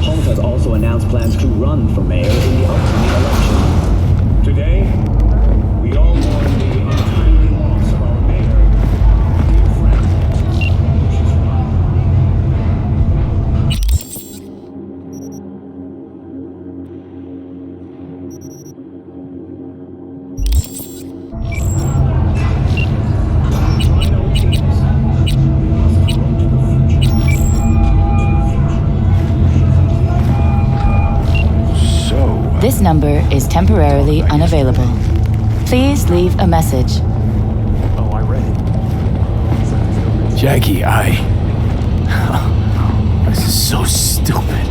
Holt has also announced plans to run for mayor in the upcoming election. Today, we all mourn the untimely loss of our mayor, dear friend, Lucius Rhine. This number is temporarily unavailable. Please leave a message. Oh, I read it. Jackie, This is so stupid.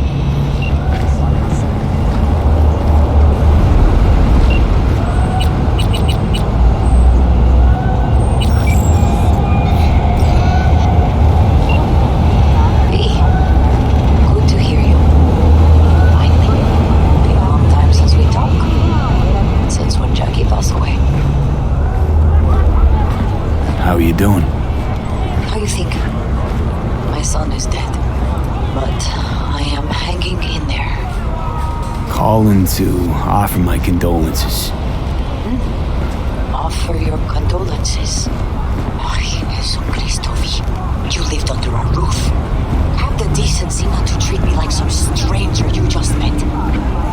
Good to hear you. Finally. Been a long time since we talked. Since when Jackie passed away. How are you doing? How you think? My son is dead. But I am hanging in there. Calling to offer my condolences. Offer your condolences. Ay, Jesu Cristo, V. You lived under our roof. Have the decency not to treat me like some stranger you just met.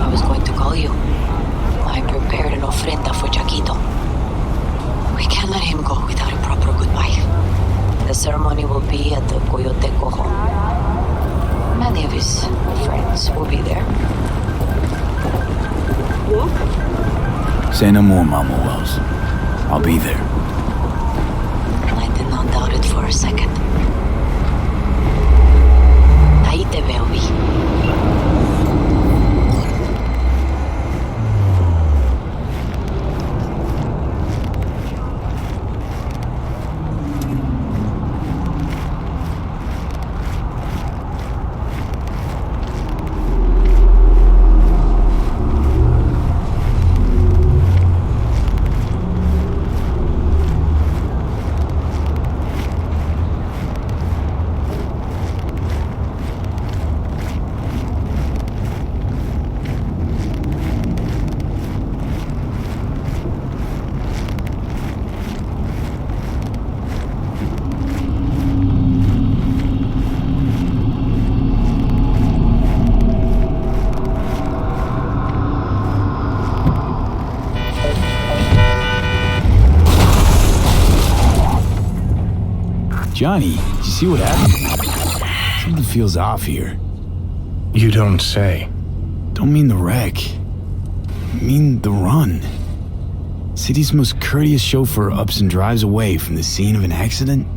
I was going to call you. I prepared an ofrenda for Jaquito. We can't let him go without a proper goodbye. The ceremony will be at the Coyoteco home. Many of his friends will be there. What? Say no more, Mama Wells. I'll be there. I did not doubt it for a second. Ahí te veo, Vi. Johnny, did you see what happened? Something feels off here. You don't say. Don't mean the wreck. I mean the run. City's most courteous chauffeur ups and drives away from the scene of an accident.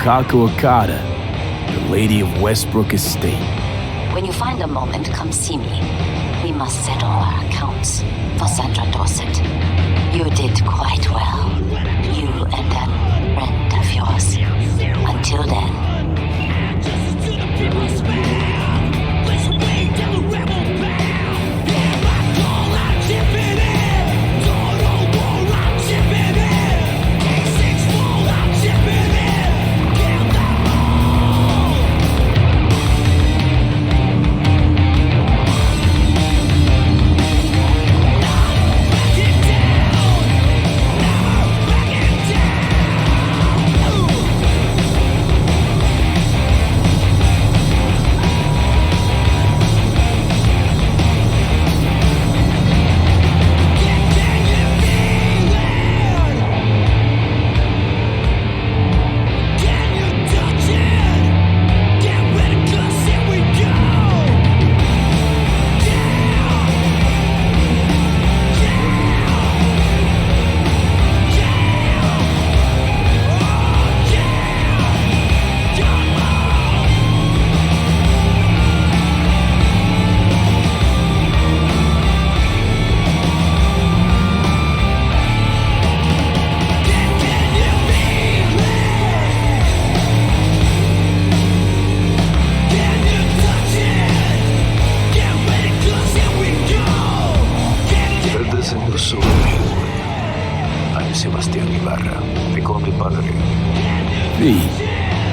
Makaku Okada, the Lady of Westbrook Estate. When you find a moment, come see me. We must settle our accounts for Sandra Dorset. You did quite well. You and that friend of yours. Until then.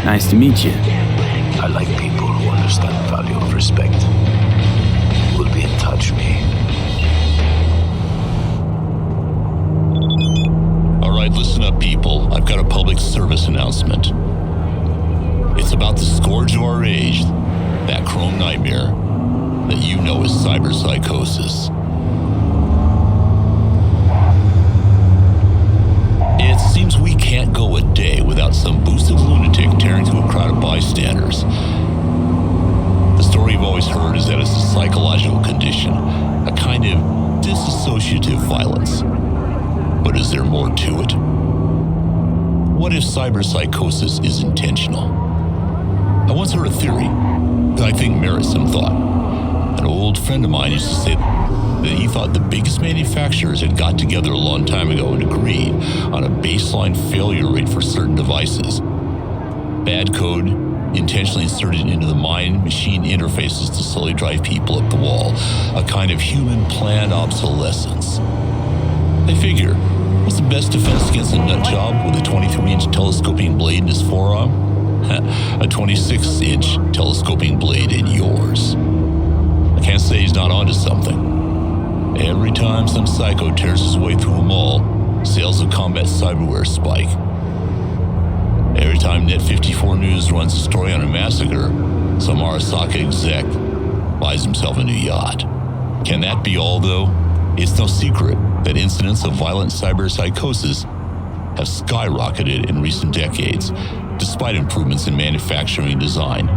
Nice to meet you. I like people who understand the value of respect. We'll be in touch, me. Alright, listen up, people. I've got a public service announcement. It's about the scourge of our age, that chrome nightmare that you know as cyberpsychosis. It seems we can't go a day without some boosted lunatic tearing through a crowd of bystanders. The story you've always heard is that it's a psychological condition, a kind of dissociative violence. But is there more to it? What if cyberpsychosis is intentional? I once heard a theory that I think merits some thought. An old friend of mine used to say that he thought the biggest manufacturers had got together a long time ago and agreed on a baseline failure rate for certain devices. Bad code, intentionally inserted into the mind-machine interfaces to slowly drive people up the wall, a kind of human planned obsolescence. They figure, what's the best defense against a nut job with a 23-inch telescoping blade in his forearm? A 26-inch telescoping blade in yours. I can't say he's not onto something. Every time some psycho tears his way through a mall, sales of combat cyberware spike. Every time Net54 News runs a story on a massacre, some Arasaka exec buys himself a new yacht. Can that be all, though? It's no secret that incidents of violent cyberpsychosis have skyrocketed in recent decades, despite improvements in manufacturing and design.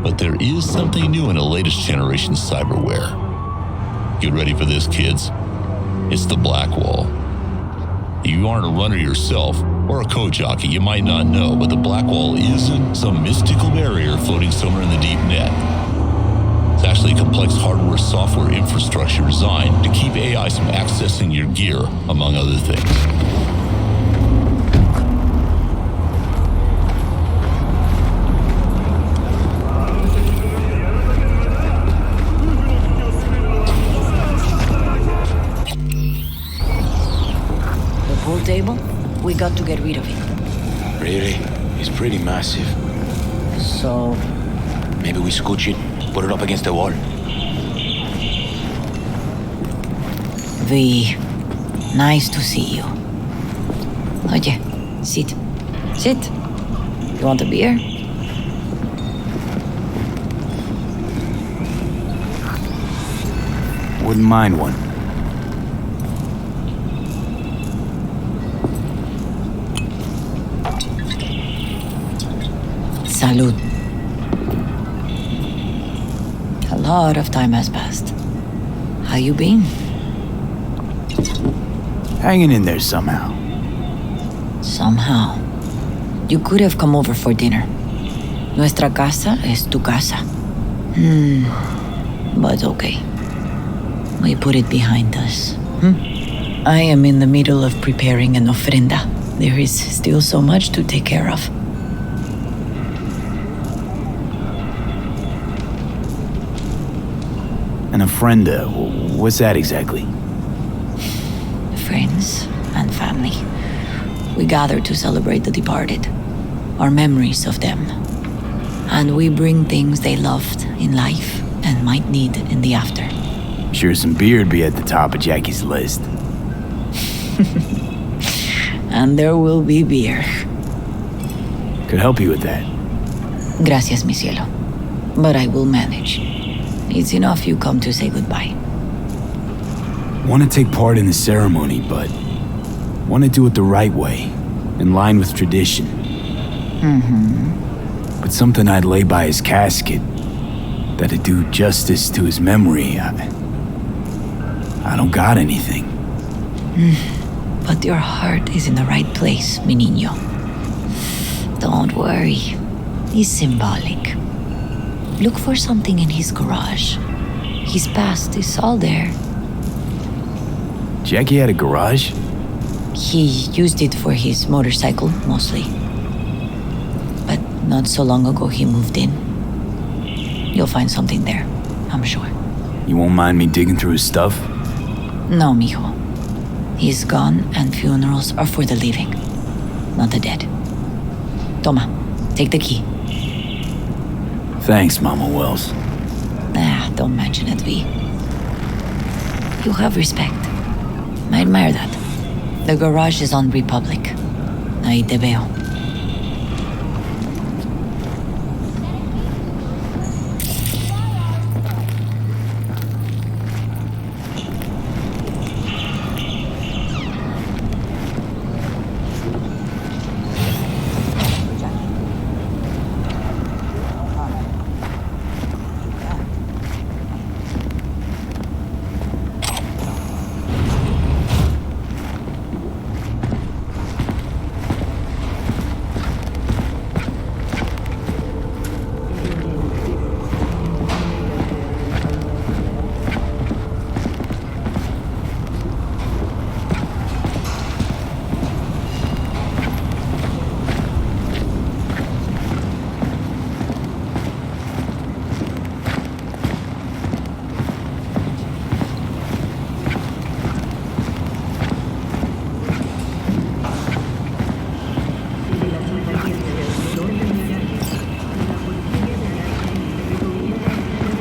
But there is something new in the latest generation cyberware. Get ready for this, kids. It's the Black Wall. If you aren't a runner yourself, or a code jockey, you might not know, but the Black Wall isn't some mystical barrier floating somewhere in the deep net. It's actually a complex hardware-software infrastructure designed to keep AIs from accessing your gear, among other things. Table? We got to get rid of it. Really? It's pretty massive. So... maybe we scooch it, put it up against the wall. V, nice to see you. Oye, sit. Sit. You want a beer? Wouldn't mind one. Salud. A lot of time has passed. How you been? Hanging in there somehow. Somehow. You could have come over for dinner. Nuestra casa es tu casa. But okay. We put it behind us. I am in the middle of preparing an ofrenda. There is still so much to take care of. An ofrenda, what's that exactly? Friends and family. We gather to celebrate the departed, our memories of them. And we bring things they loved in life and might need in the after. Sure, some beer'd be at the top of Jackie's list. And there will be beer. Could help you with that. Gracias, mi cielo. But I will manage. It's enough you come to say goodbye. Want to take part in the ceremony, but want to do it the right way, in line with tradition. But something I'd lay by his casket, that'd do justice to his memory, I don't got anything. But your heart is in the right place, mi niño. Don't worry. It's symbolic. Look for something in his garage. His past is all there. Jackie had a garage? He used it for his motorcycle, mostly. But not so long ago he moved in. You'll find something there, I'm sure. You won't mind me digging through his stuff? No, mijo. He's gone and funerals are for the living, not the dead. Toma, take the key. Thanks, Mama Wells. Don't mention it, V. You have respect. I admire that. The garage is on Republic. Ahí te veo.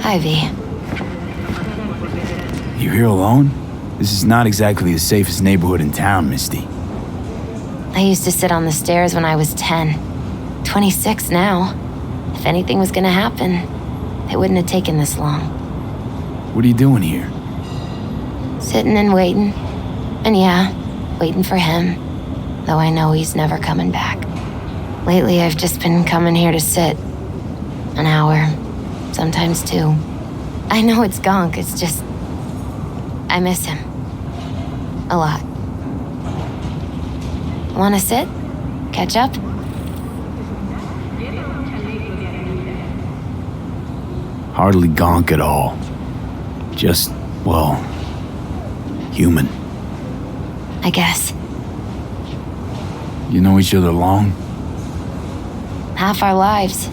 Hi, V. You here alone? This is not exactly the safest neighborhood in town, Misty. I used to sit on the stairs when I was 10. 26 now. If anything was gonna happen, it wouldn't have taken this long. What are you doing here? Sitting and waiting. And yeah, waiting for him. Though I know he's never coming back. Lately, I've just been coming here to sit. An hour. Sometimes 2. I know it's gonk, it's just... I miss him. A lot. Wanna sit? Catch up? Hardly gonk at all. Just, well, human. I guess. You know each other long? Half our lives.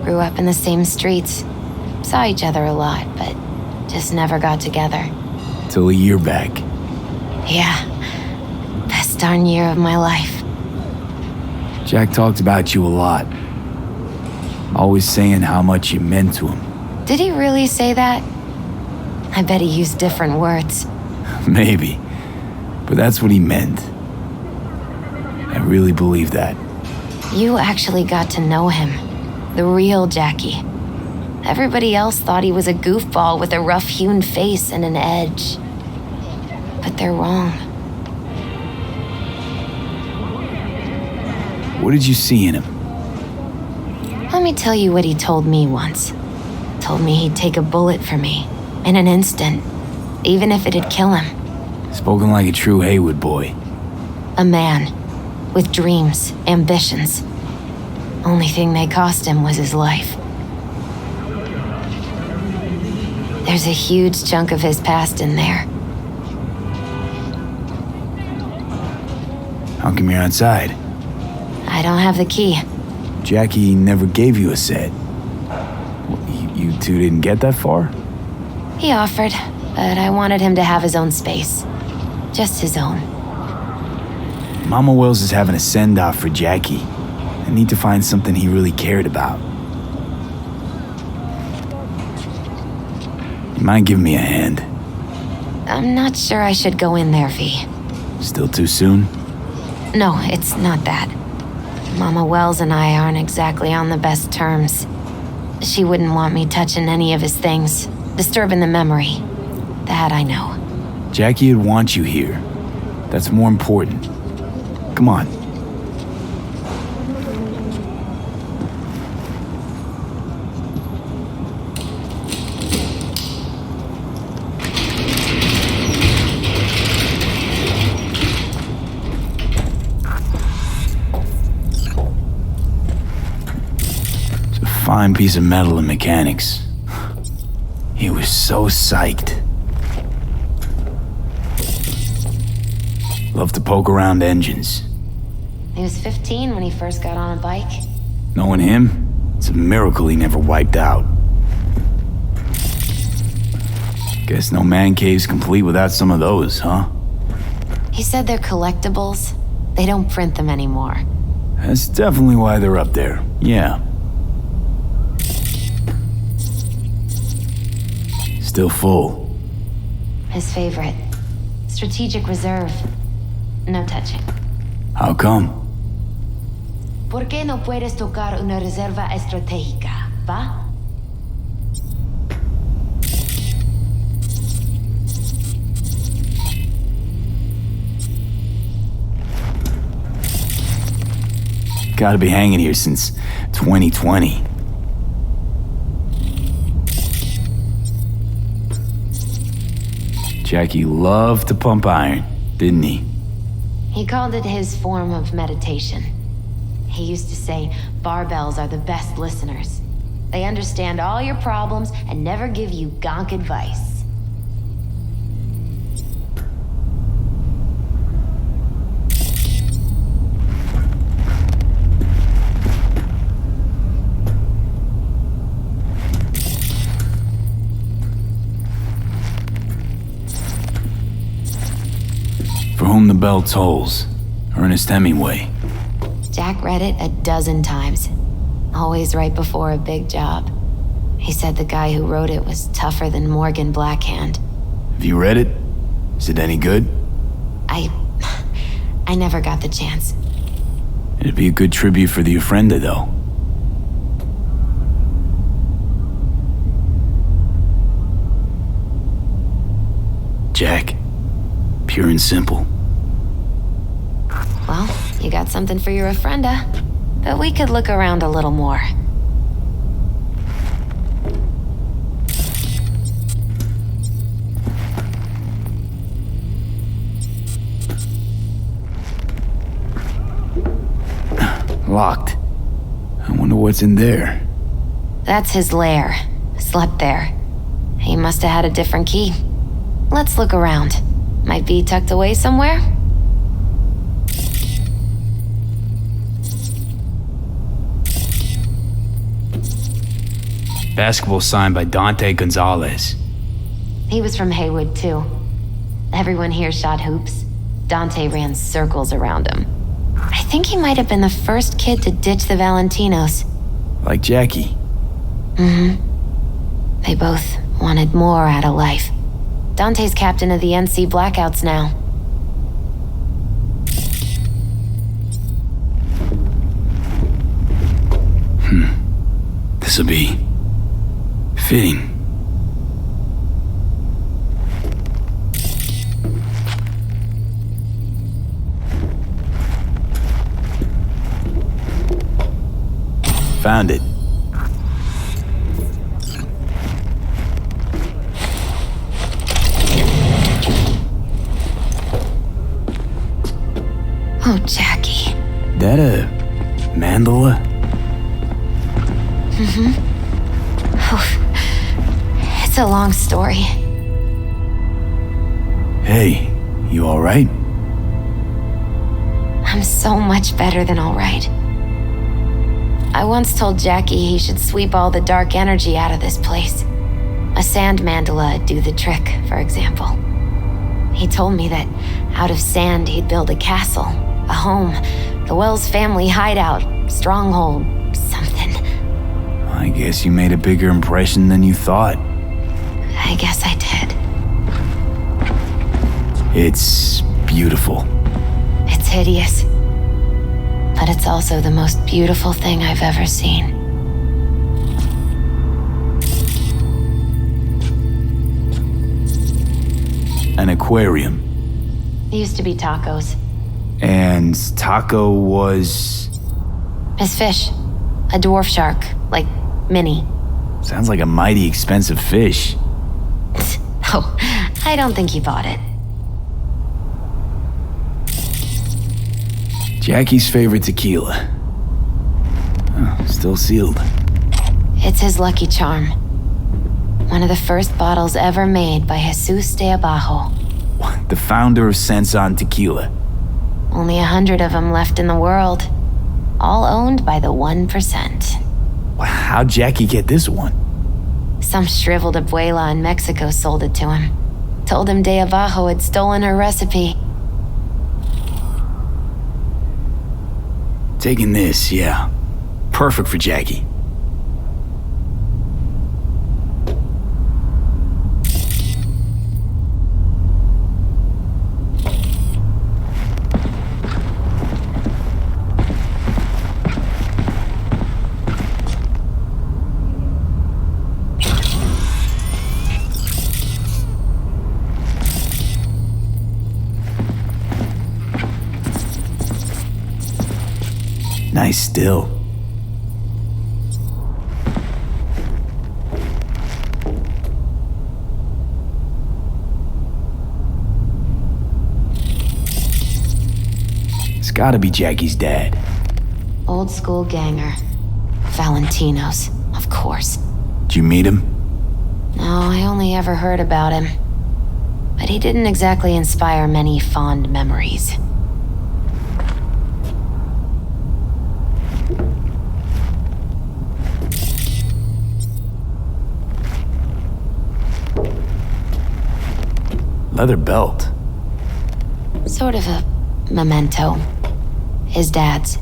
Grew up in the same streets. Saw each other a lot, but just never got together. Till a year back. Yeah. Best darn year of my life. Jack talked about you a lot. Always saying how much you meant to him. Did he really say that? I bet he used different words. Maybe. But that's what he meant. I really believe that. You actually got to know him. The real Jackie. Everybody else thought he was a goofball with a rough-hewn face and an edge. But they're wrong. What did you see in him? Let me tell you what he told me once. Told me he'd take a bullet for me, in an instant, even if it'd kill him. Spoken like a true Haywood boy. A man. with dreams, ambitions. Only thing they cost him was his life. There's a huge chunk of his past in there. How come you're outside? I don't have the key. Jackie never gave you a set. You two didn't get that far? He offered, but I wanted him to have his own space. Just his own. Mama Wells is having a send-off for Jackie. I need to find something he really cared about. You mind giving me a hand? I'm not sure I should go in there, V. Still too soon? No, it's not that. Mama Wells and I aren't exactly on the best terms. She wouldn't want me touching any of his things, disturbing the memory. That I know. Jackie would want you here. That's more important. Come on. Fine piece of metal in mechanics. He was so psyched. Loved to poke around engines. He was 15 when he first got on a bike. Knowing him, it's a miracle he never wiped out. Guess no man cave's complete without some of those, huh? He said they're collectibles. They don't print them anymore. That's definitely why they're up there, yeah. Still full. His favorite. Strategic reserve. No touching. How come? ¿Por qué no puedes tocar una reserva estratégica, va? Gotta be hanging here since 2020. Jackie loved to pump iron, didn't he? He called it his form of meditation. He used to say barbells are the best listeners. They understand all your problems and never give you gonk advice. For whom the bell tolls, Ernest Hemingway. Jack read it a dozen times, always right before a big job. He said the guy who wrote it was tougher than Morgan Blackhand. Have you read it? Is it any good? I never got the chance. It'd be a good tribute for the ofrenda, though. Jack, pure and simple. Well, you got something for your ofrenda, but we could look around a little more. Locked. I wonder what's in there. That's his lair. Slept there. He must have had a different key. Let's look around. Might be tucked away somewhere? Basketball signed by Dante Gonzalez. He was from Haywood, too. Everyone here shot hoops. Dante ran circles around him. I think he might have been the first kid to ditch the Valentinos. Like Jackie. Mm-hmm. They both wanted more out of life. Dante's captain of the NC Blackouts now. This'll be fitting. Found it. Oh, Jackie. That a mandala? It's a long story. Hey, you alright? I'm so much better than alright. I once told Jackie he should sweep all the dark energy out of this place. A sand mandala'd do the trick, for example. He told me that out of sand he'd build a castle, a home, the Wells family hideout, stronghold, something. I guess you made a bigger impression than you thought. I guess I did. It's beautiful. It's hideous. But it's also the most beautiful thing I've ever seen. An aquarium. It used to be Taco's. And Taco was... His fish. A dwarf shark, like Minnie. Sounds like a mighty expensive fish. Oh, I don't think he bought it. Jackie's favorite tequila. Oh, still sealed. It's his lucky charm. One of the first bottles ever made by Jesus de Abajo. The founder of Sensan Tequila. Only 100 of them left in the world. All owned by the 1%. How'd Jackie get this one? Some shriveled abuela in Mexico sold it to him. Told him de Abajo had stolen her recipe. Taking this, yeah. Perfect for Jackie. Nice still. It's gotta be Jackie's dad. Old school ganger. Valentino's, of course. Did you meet him? No, I only ever heard about him. But he didn't exactly inspire many fond memories. Leather belt. Sort of a memento. His dad's.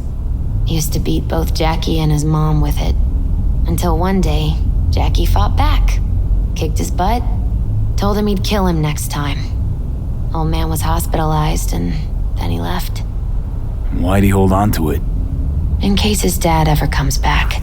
Used to beat both Jackie and his mom with it. Until one day, Jackie fought back. Kicked his butt. Told him he'd kill him next time. Old man was hospitalized and then he left. Why'd he hold on to it? In case his dad ever comes back.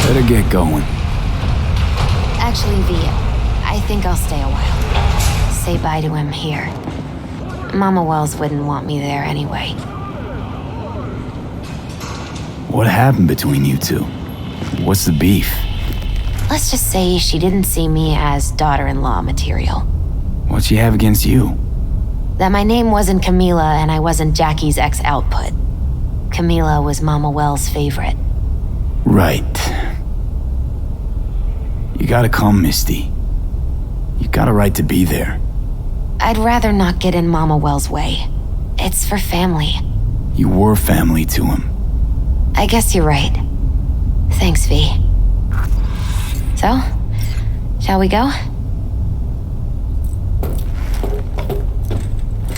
Better get going. Actually, V, I think I'll stay a while. Say bye to him here. Mama Wells wouldn't want me there anyway. What happened between you two? What's the beef? Let's just say she didn't see me as daughter-in-law material. What'd she have against you? That my name wasn't Camila and I wasn't Jackie's ex-output. Camila was Mama Wells' favorite. Right. You gotta come, Misty. You got a right to be there. I'd rather not get in Mama Well's way. It's for family. You were family to him. I guess you're right. Thanks, V. So, shall we go?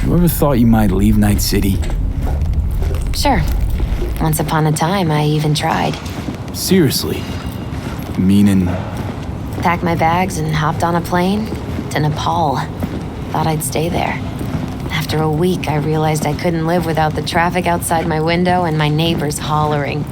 You ever thought you might leave Night City? Sure. Once upon a time, I even tried. Seriously? Meaning? Packed my bags and hopped on a plane to Nepal. Thought I'd stay there. After a week, I realized I couldn't live without the traffic outside my window and my neighbors hollering.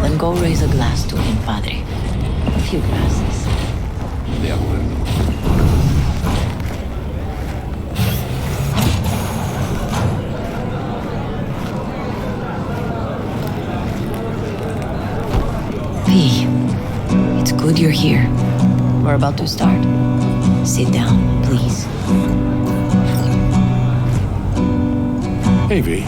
Then go raise a glass to him, Padre. A few glasses. De acuerdo. V, it's good you're here. We're about to start. Sit down, please. Hey, V.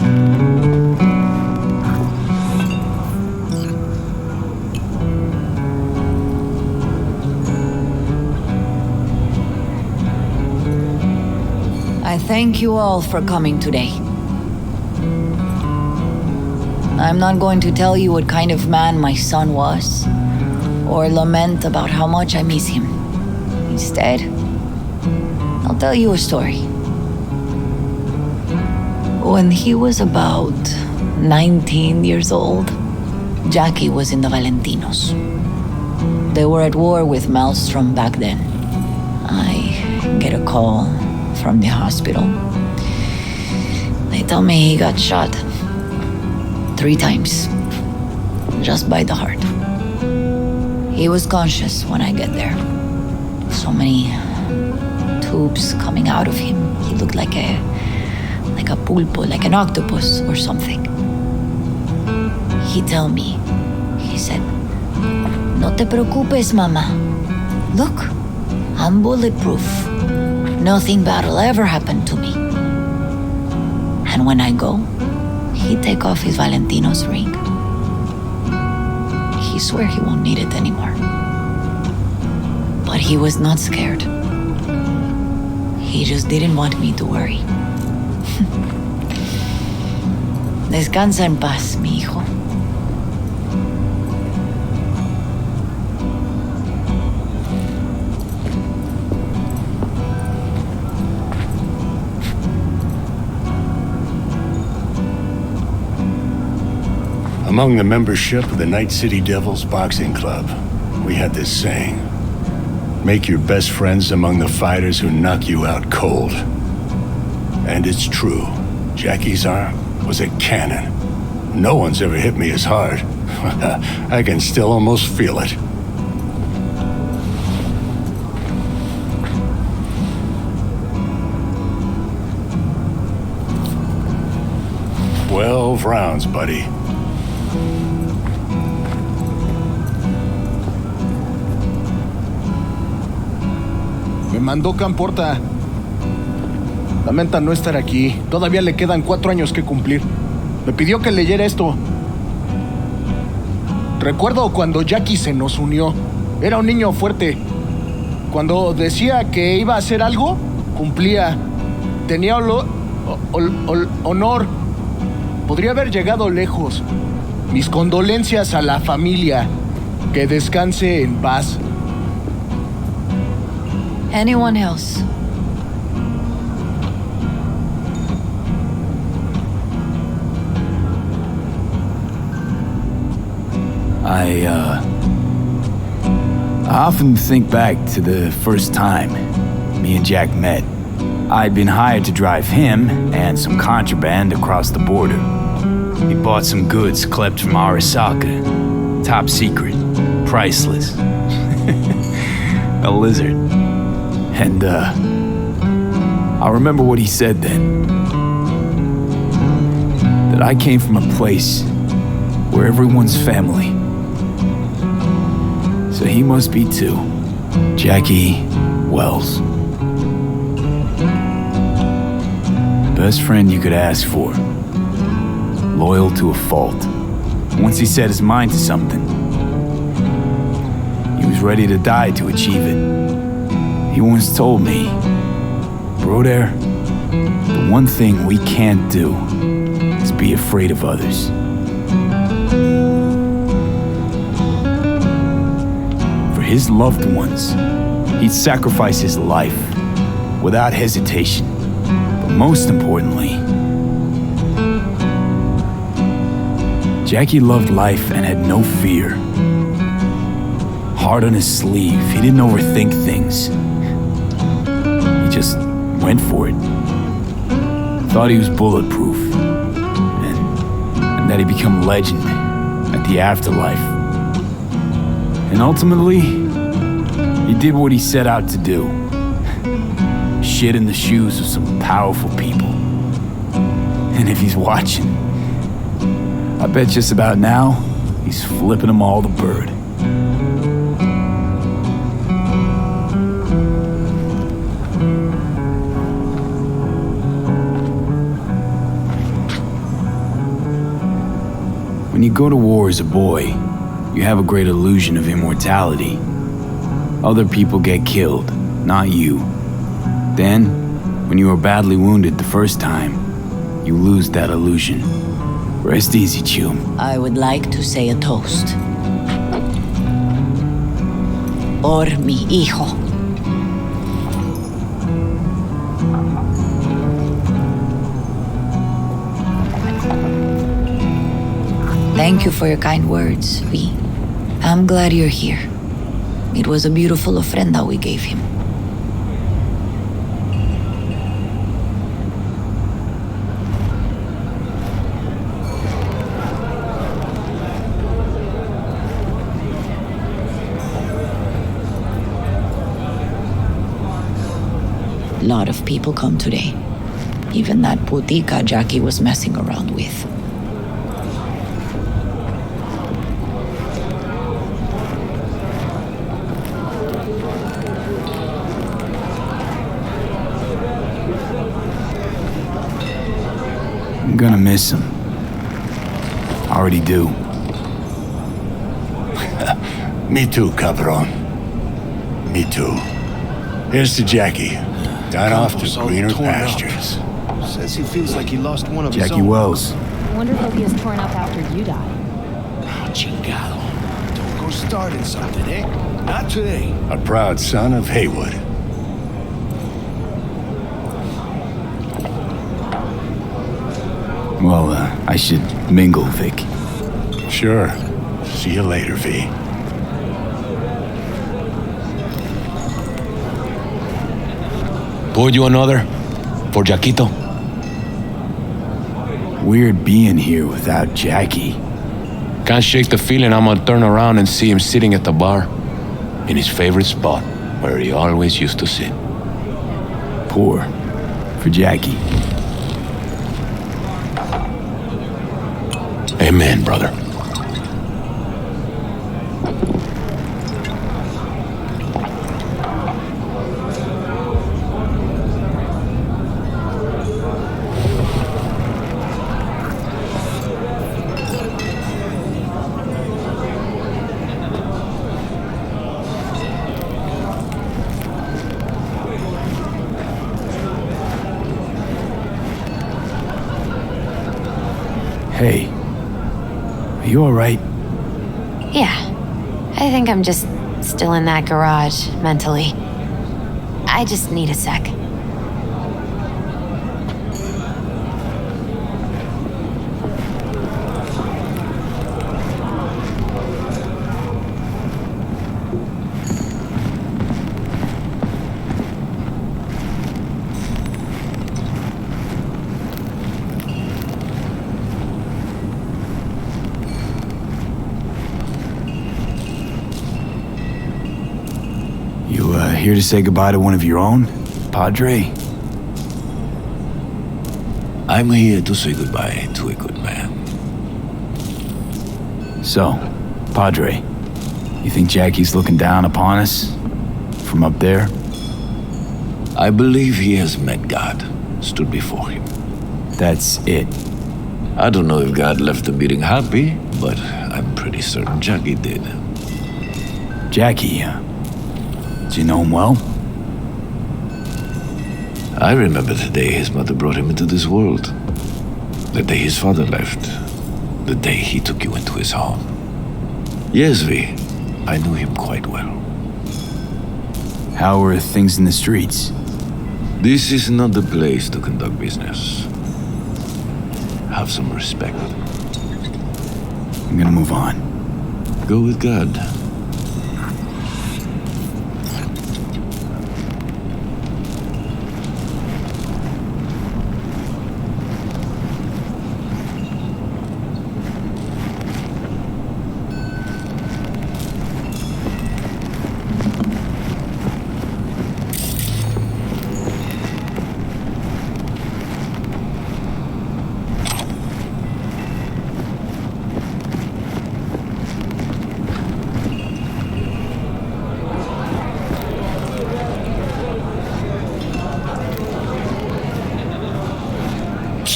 I thank you all for coming today. I'm not going to tell you what kind of man my son was, or lament about how much I miss him. Instead, I'll tell you a story. When he was about 19 years old, Jackie was in the Valentinos. They were at war with Maelstrom back then. I get a call from the hospital. They tell me he got shot 3 times, just by the heart. He was conscious when I get there. So many tubes coming out of him. He looked like a pulpo, like an octopus or something. He tell me, he said, "No te preocupes, mama. Look, I'm bulletproof. Nothing bad will ever happen to me." And when I go, he take off his Valentino's ring. He swear he won't need it anymore. But he was not scared. He just didn't want me to worry. Descansa en paz, mi hijo. Among the membership of the Night City Devils Boxing Club, we had this saying: make your best friends among the fighters who knock you out cold. And it's true. Jackie's arm was a cannon. No one's ever hit me as hard. I can still almost feel it. "12 rounds, buddy." Me mandó Camporta. Lamenta no estar aquí. Todavía le quedan 4 años que cumplir. Me pidió que leyera esto. Recuerdo cuando Jackie se nos unió. Era un niño fuerte. Cuando decía que iba a hacer algo, cumplía. Tenía honor. Podría haber llegado lejos. Mis condolencias a la familia. Que descanse en paz. Anyone else? I often think back to the first time me and Jack met. I'd been hired to drive him and some contraband across the border. We bought some goods klept from Arasaka. Top secret. Priceless. a lizard. And, I remember what he said then. That I came from a place where everyone's family. So he must be too. Jackie Wells. Best friend you could ask for. Loyal to a fault. Once he set his mind to something, he was ready to die to achieve it. He once told me, Broder, the one thing we can't do is be afraid of others. For his loved ones, he'd sacrifice his life without hesitation. But most importantly, Jackie loved life and had no fear. Heart on his sleeve, he didn't overthink things. He just went for it. Thought he was bulletproof, and that he'd become legend at the afterlife. And ultimately, he did what he set out to do. Shit in the shoes of some powerful people. And if he's watching, I bet just about now, he's flipping them all the bird. When you go to war as a boy, you have a great illusion of immortality. Other people get killed, not you. Then, when you are badly wounded the first time, you lose that illusion. Rest easy, Chum. I would like to say a toast. Por mi hijo. Thank you for your kind words, V. I'm glad you're here. It was a beautiful ofrenda we gave him. A lot of people come today. Even that putica Jackie was messing around with. I'm gonna miss him. I already do. Me too, cabron. Me too. Here's to Jackie. Got off to greener pastures. Says he feels like he lost one of his Jackie own. Wells. I wonder if he'll be as torn up after you die. Oh, chingado. Don't go starting something, eh? Not today. A proud son of Haywood. Well, I should mingle, Vic. Sure. See you later, V. Pour you another? For Jaquito? Weird being here without Jackie. Can't shake the feeling I'm gonna turn around and see him sitting at the bar. In his favorite spot, where he always used to sit. Pour. For Jackie. Amen, brother. Hey. Are you alright? Yeah. I think I'm just still in that garage, mentally. I just need a sec. Here to say goodbye to one of your own, Padre? I'm here to say goodbye to a good man. So, Padre, you think Jackie's looking down upon us? From up there? I believe he has met God, stood before him. That's it. I don't know if God left the meeting happy, but I'm pretty certain Jackie did. Jackie, do you know him well? I remember the day his mother brought him into this world. The day his father left. The day he took you into his home. Yes, V. I knew him quite well. How are things in the streets? This is not the place to conduct business. Have some respect. I'm gonna move on. Go with God.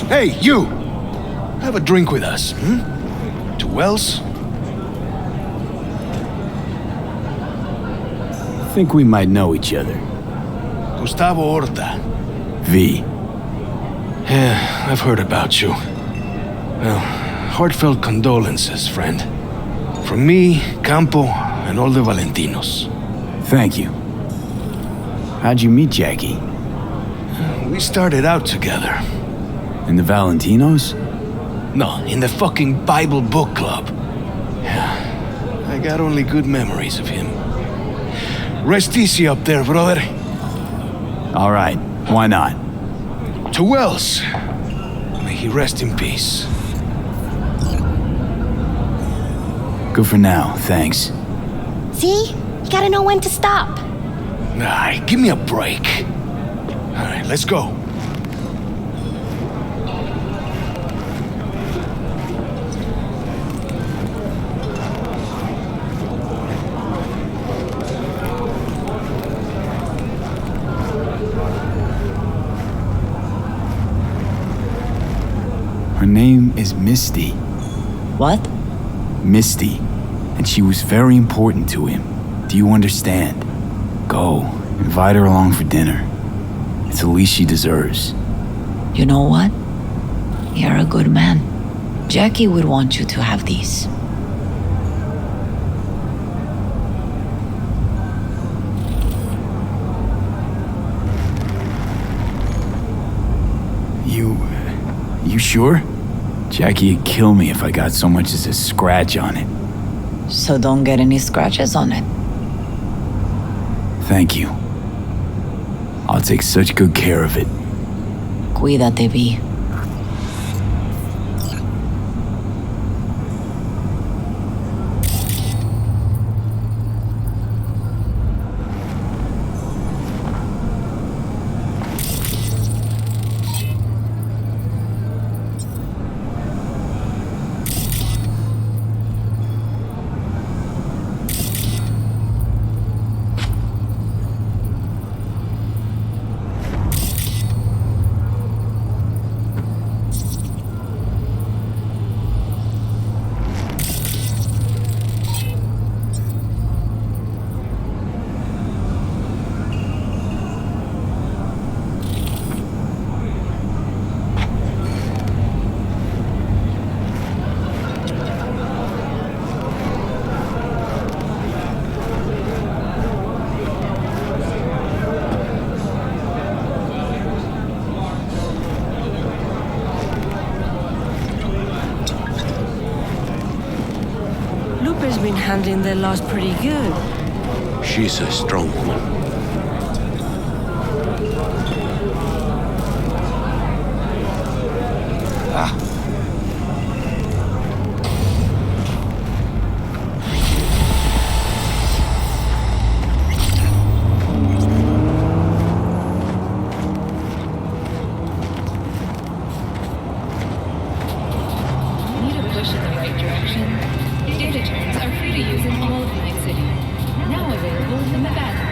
Hey, you! Have a drink with us, hmm? 2 Wells? I think we might know each other. Gustavo Horta. V. Yeah, I've heard about you. Well, heartfelt condolences, friend. From me, Campo, and all the Valentinos. Thank you. How'd you meet Jackie? We started out together. In the Valentinos? No, in the fucking Bible book club. Yeah, I got only good memories of him. Rest easy up there, brother. All right, why not? 2 Wells. May he rest in peace. Good for now, thanks. See? You gotta know when to stop. Nah, give me a break. All right, let's go. Her name is Misty. What? Misty. And she was very important to him. Do you understand? Go. Invite her along for dinner. It's the least she deserves. You know what? You're a good man. Jackie would want you to have these. You sure? Jackie'd kill me if I got so much as a scratch on it. So don't get any scratches on it. Thank you. I'll take such good care of it. Cuídate, V. Lupe's been handling their loss pretty good. She's a strong woman. push in the right direction, data turns are free to use in all of Night City. Now available in the bathroom.